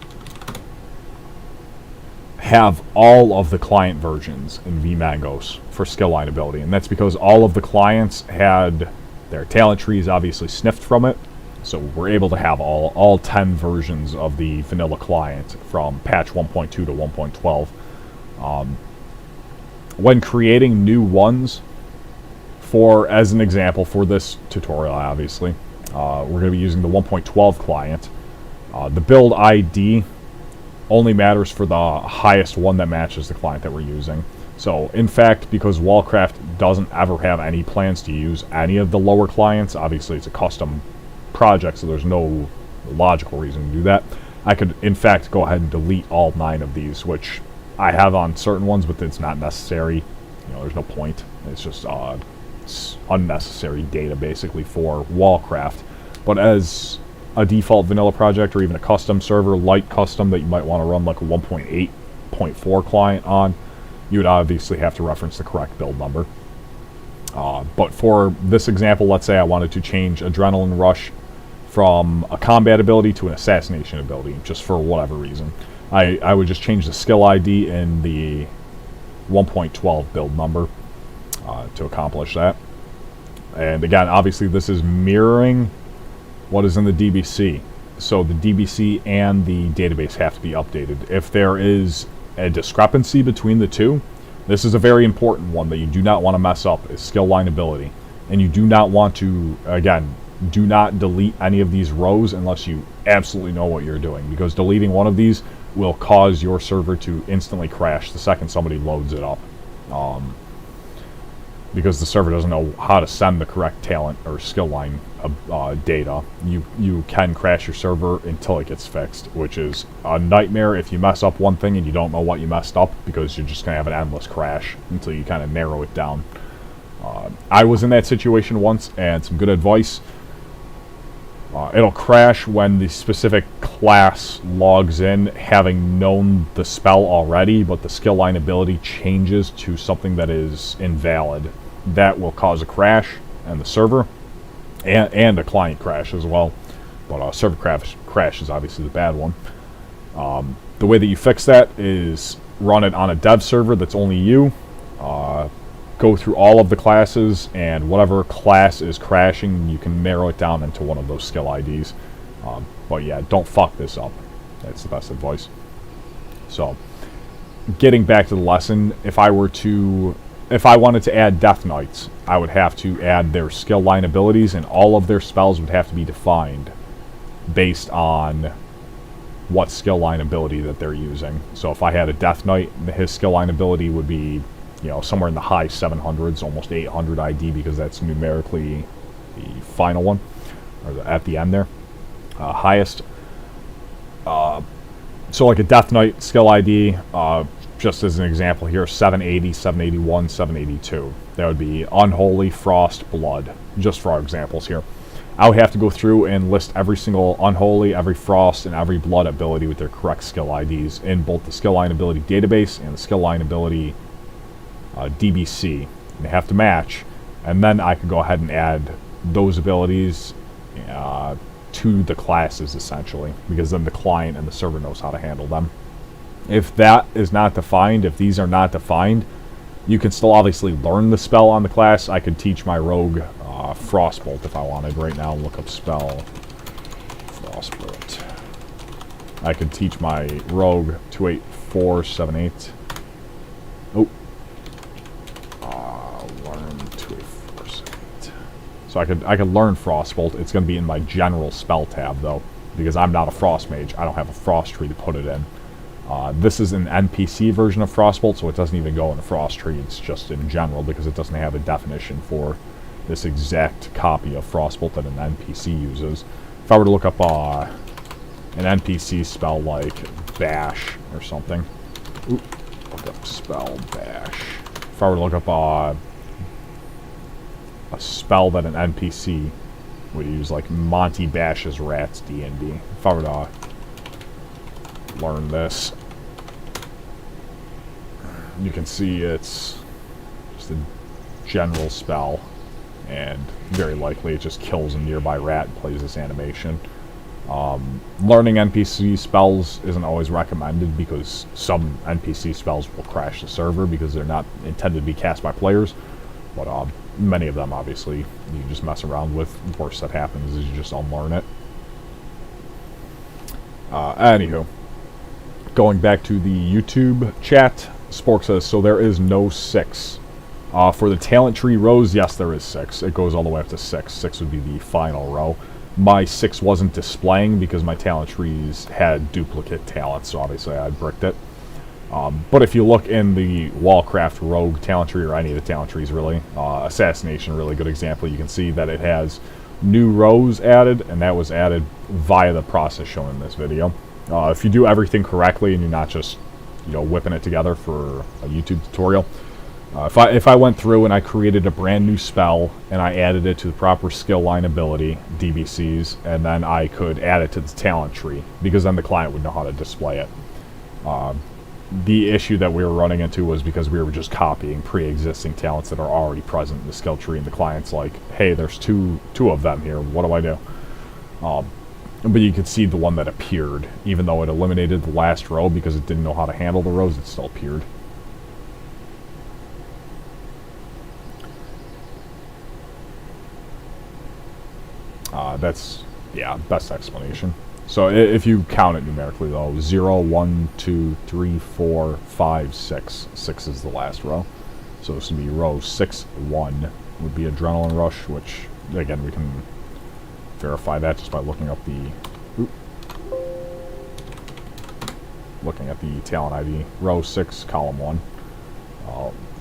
S1: have all of the client versions in VMaNGOS for skill line ability. And that's because all of the clients had Their talent tree is obviously sniffed from it, so we're able to have all 10 versions of the vanilla client from patch 1.2 to 1.12. When creating new ones, as an example for this tutorial, obviously, we're going to be using the 1.12 client. The build ID only matters for the highest one that matches the client that we're using. So, in fact, because Wallcraft doesn't ever have any plans to use any of the lower clients, obviously it's a custom project, so there's no logical reason to do that. I could, in fact, go ahead and delete all 9 of these, which I have on certain ones, but it's not necessary. You know, there's no point. It's just it's unnecessary data, basically, for Wallcraft. But as a default vanilla project, or even a custom server, light custom, that you might want to run like a 1.8.4 client on, you would obviously have to reference the correct build number. But for this example, let's say I wanted to change Adrenaline Rush from a combat ability to an assassination ability, just for whatever reason. I would just change the skill ID in the 1.12 build number to accomplish that. And again, obviously this is mirroring what is in the DBC. So the DBC and the database have to be updated. If there is a discrepancy between the two, this is a very important one that you do not want to mess up, is skill line ability. And you do not want to, again, do not delete any of these rows unless you absolutely know what you're doing, because deleting one of these will cause your server to instantly crash the second somebody loads it up. Because the server doesn't know how to send the correct talent or skill line data. You can crash your server until it gets fixed, which is a nightmare if you mess up one thing and you don't know what you messed up, because you're just going to have an endless crash until you kind of narrow it down. I was in that situation once, and some good advice. It'll crash when the specific class logs in having known the spell already, but the skill line ability changes to something that is invalid. That will cause a crash in the server, and a client crash as well. But server crash is obviously the bad one. The way that you fix that is run it on a dev server that's only you. Go through all of the classes, and whatever class is crashing, you can narrow it down into one of those skill IDs. But yeah, don't fuck this up. That's the best advice. So, getting back to the lesson, if I wanted to add Death Knights, I would have to add their skill line abilities, and all of their spells would have to be defined based on what skill line ability that they're using. So if I had a Death Knight, his skill line ability would be, you know, somewhere in the high 700s, almost 800 ID, because that's numerically the final one, or at the end there, highest. So like a Death Knight skill ID, just as an example here, 780, 781, 782. That would be Unholy, Frost, Blood, just for our examples here. I would have to go through and list every single Unholy, every Frost, and every Blood ability with their correct skill IDs in both the skill line ability database and the skill line ability DBC. And they have to match, and then I could go ahead and add those abilities to the classes, essentially, because then the client and the server knows how to handle them. If that is not defined, if these are not defined, you can still obviously learn the spell on the class. I could teach my rogue Frostbolt if I wanted right now. Look up spell Frostbolt. I could teach my rogue 28478. Oh. Learn 28478. So I could learn Frostbolt. It's going to be in my general spell tab though, because I'm not a Frost Mage. I don't have a Frost tree to put it in. This is an NPC version of Frostbolt, so it doesn't even go in the Frost tree. It's just in general, because it doesn't have a definition for this exact copy of Frostbolt that an NPC uses. If I were to look up an NPC spell like Bash or something, look up spell Bash. If I were to look up a spell that an NPC would use, like Monty Bash's Rats D&D. If I were to learn this, you can see it's just a general spell, and very likely it just kills a nearby rat and plays this animation. Learning NPC spells isn't always recommended, because some NPC spells will crash the server because they're not intended to be cast by players. But many of them, obviously, you just mess around with. The worst that happens is you just unlearn it. Anywho, going back to the YouTube chat, Spork says, so there is no 6. For the talent tree rows, yes, there is 6. It goes all the way up to 6. 6 would be the final row. My 6 wasn't displaying because my talent trees had duplicate talents, so obviously I bricked it. But if you look in the Wallcraft Rogue talent tree, or any of the talent trees really, Assassination, really good example, you can see that it has new rows added, and that was added via the process shown in this video. If you do everything correctly and you're not just, whipping it together for a YouTube tutorial, if I went through and I created a brand new spell and I added it to the proper skill line ability, DBCs, and then I could add it to the talent tree, because then the client would know how to display it. The issue that we were running into was because we were just copying pre-existing talents that are already present in the skill tree, and the client's like, hey, there's two of them here, what do I do? But you could see the one that appeared, even though it eliminated the last row because it didn't know how to handle the rows, it still appeared. That's, best explanation. So if you count it numerically, though, 0, 1, 2, 3, 4, 5, 6. 6 is the last row. So this would be row 6, 1 would be Adrenaline Rush, which, again, we can verify that just by looking up the... looking at the talent ID. Row 6, column 1.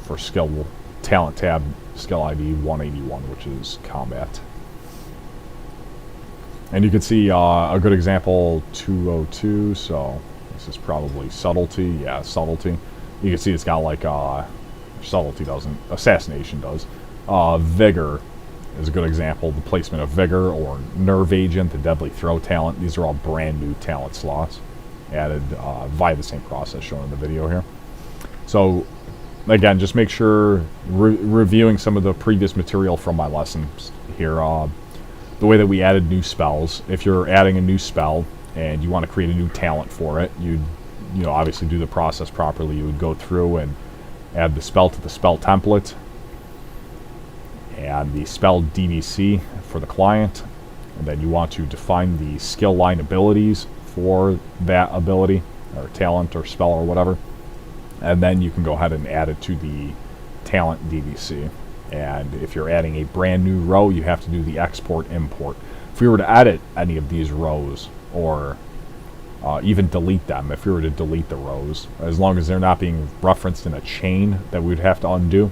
S1: For skill talent tab, skill ID 181, which is combat. And you can see a good example, 202, so this is probably subtlety. Yeah, subtlety. You can see it's got like, subtlety doesn't, assassination does. Vigor is a good example, the placement of Vigor, or Nerve Agent, the deadly throw talent. These are all brand new talent slots added via the same process shown in the video here. So, again, just make sure, reviewing some of the previous material from my lessons here, the way that we added new spells. If you're adding a new spell and you want to create a new talent for it, you'd obviously do the process properly. You would go through and add the spell to the spell template and the spell DBC for the client, and then you want to define the skill line abilities for that ability or talent or spell or whatever, and then you can go ahead and add it to the talent DBC. And if you're adding a brand new row, you have to do the export import. If we were to edit any of these rows, or even delete them, if we were to delete the rows, as long as they're not being referenced in a chain that we would have to undo,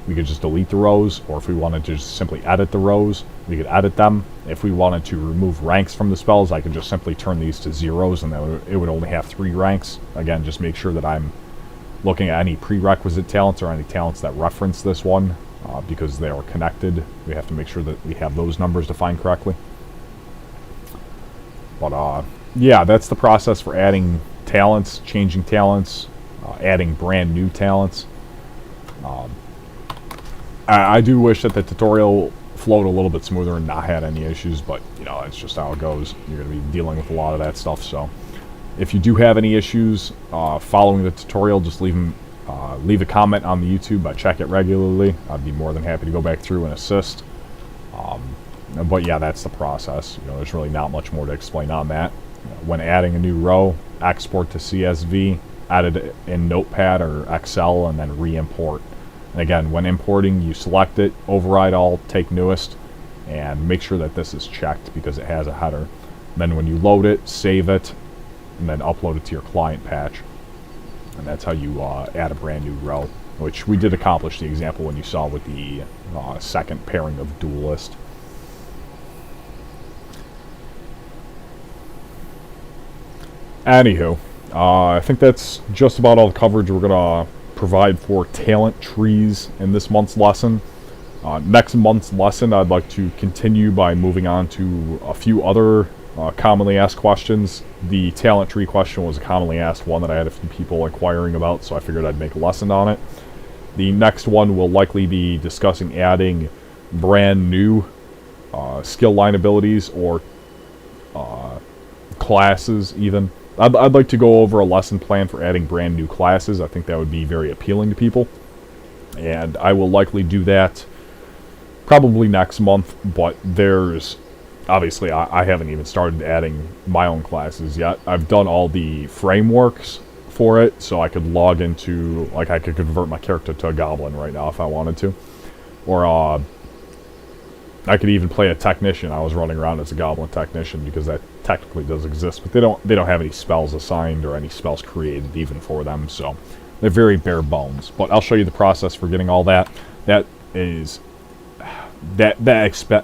S1: we could just delete the rows. Or if we wanted to just simply edit the rows, we could edit them. If we wanted to remove ranks from the spells, I could just simply turn these to zeros, and then it would only have 3 ranks. Again, just make sure that I'm looking at any prerequisite talents or any talents that reference this one. Because they are connected, we have to make sure that we have those numbers defined correctly. But yeah, that's the process for adding talents, changing talents, adding brand new talents. I do wish that the tutorial flowed a little bit smoother and not had any issues, but it's just how it goes. You're going to be dealing with a lot of that stuff. So if you do have any issues following the tutorial, just leave a comment on the YouTube. I check it regularly. I'd be more than happy to go back through and assist. But yeah, that's the process. There's really not much more to explain on that. When adding a new row, export to CSV, add it in Notepad or Excel, and then re-import. And again, when importing, you select it, override all, take newest, and make sure that this is checked because it has a header. Then when you load it, save it, and then upload it to your client patch. And that's how you add a brand new row, which we did accomplish the example when you saw with the second pairing of Duelist. Anywho, I think that's just about all the coverage we're going to provide for talent trees in this month's lesson. Next month's lesson, I'd like to continue by moving on to a few other commonly asked questions. The talent tree question was a commonly asked one that I had a few people inquiring about, so I figured I'd make a lesson on it. The next one will likely be discussing adding brand new skill line abilities or classes even. I'd like to go over a lesson plan for adding brand new classes. I think that would be very appealing to people. And I will likely do that probably next month, but there's... Obviously, I haven't even started adding my own classes yet. I've done all the frameworks for it, so I could log into... Like, I could convert my character to a goblin right now if I wanted to. Or, I could even play a technician. I was running around as a goblin technician because that technically does exist, but they don't have any spells assigned or any spells created even for them, so they're very bare bones. But I'll show you the process for getting all that. That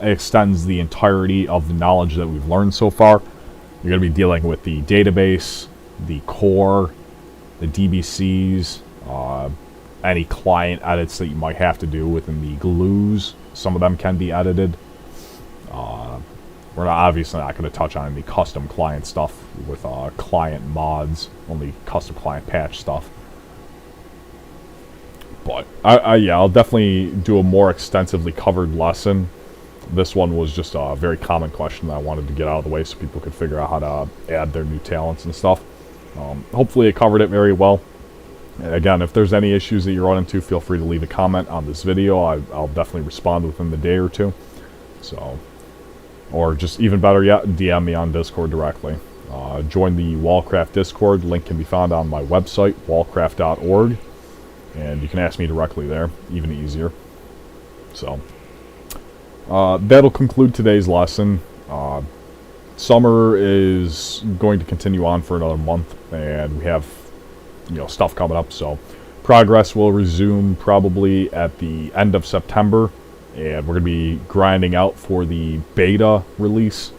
S1: extends the entirety of the knowledge that we've learned so far. You're going to be dealing with the database, the core, the DBCs, any client edits that you might have to do within the glues. Some of them can be edited. We're obviously not going to touch on the custom client stuff with client mods, only custom client patch stuff. But yeah, I'll definitely do a more extensively covered lesson. This one was just a very common question that I wanted to get out of the way so people could figure out how to add their new talents and stuff. Hopefully it covered it very well. And again, if there's any issues that you run into, feel free to leave a comment on this video. I'll definitely respond within the day or two. So, or just even better yet, DM me on Discord directly. Join the Wallcraft Discord. Link can be found on my website, wallcraft.org. And you can ask me directly there, even easier. So, that'll conclude today's lesson. Summer is going to continue on for another month, and we have stuff coming up, so progress will resume probably at the end of September, and we're going to be grinding out for the beta release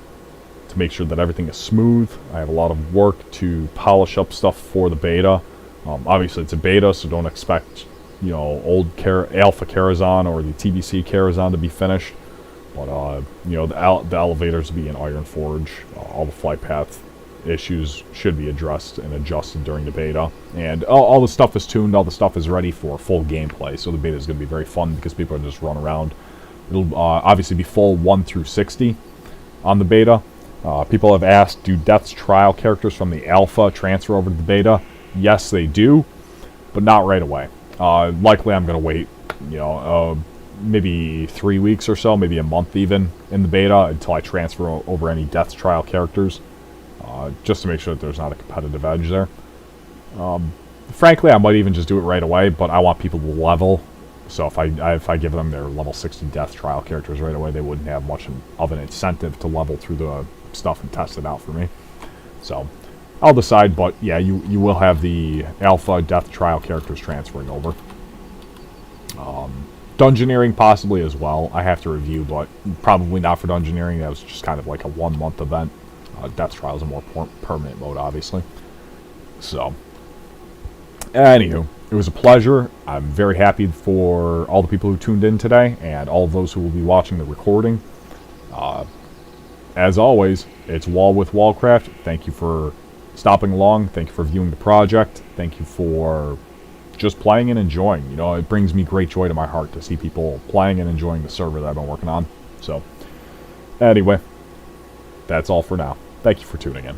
S1: to make sure that everything is smooth. I have a lot of work to polish up stuff for the beta. Obviously it's a beta, so don't expect old Alpha Karazhan or the TBC Karazhan to be finished, but the elevators will be in Ironforge. All the flight path issues should be addressed and adjusted during the beta, and all the stuff is tuned, all the stuff is ready for full gameplay, so the beta is going to be very fun because people are just run around. It'll obviously be full 1 through 60 on the beta. People have asked, do Death's Trial characters from the alpha transfer over to the beta? Yes, they do, but not right away. Likely I'm going to wait, maybe 3 weeks or so, maybe a month even in the beta until I transfer over any Death's Trial characters. Just to make sure that there's not a competitive edge there. Frankly, I might even just do it right away, but I want people to level. So if I give them their level 60 Death Trial characters right away, they wouldn't have much of an incentive to level through the stuff and test it out for me. So I'll decide, but yeah, you will have the Alpha Death Trial characters transferring over. Dungeoneering possibly as well. I have to review, but probably not for Dungeoneering. That was just kind of like a 1-month event. Death Trial is a more permanent mode, obviously. So, anywho, it was a pleasure. I'm very happy for all the people who tuned in today, and all of those who will be watching the recording. As always, it's Wall with Wallcraft. Thank you for stopping along. Thank you for viewing the project. Thank you for just playing and enjoying. It brings me great joy to my heart to see people playing and enjoying the server that I've been working on. So, anyway, that's all for now. Thank you for tuning in.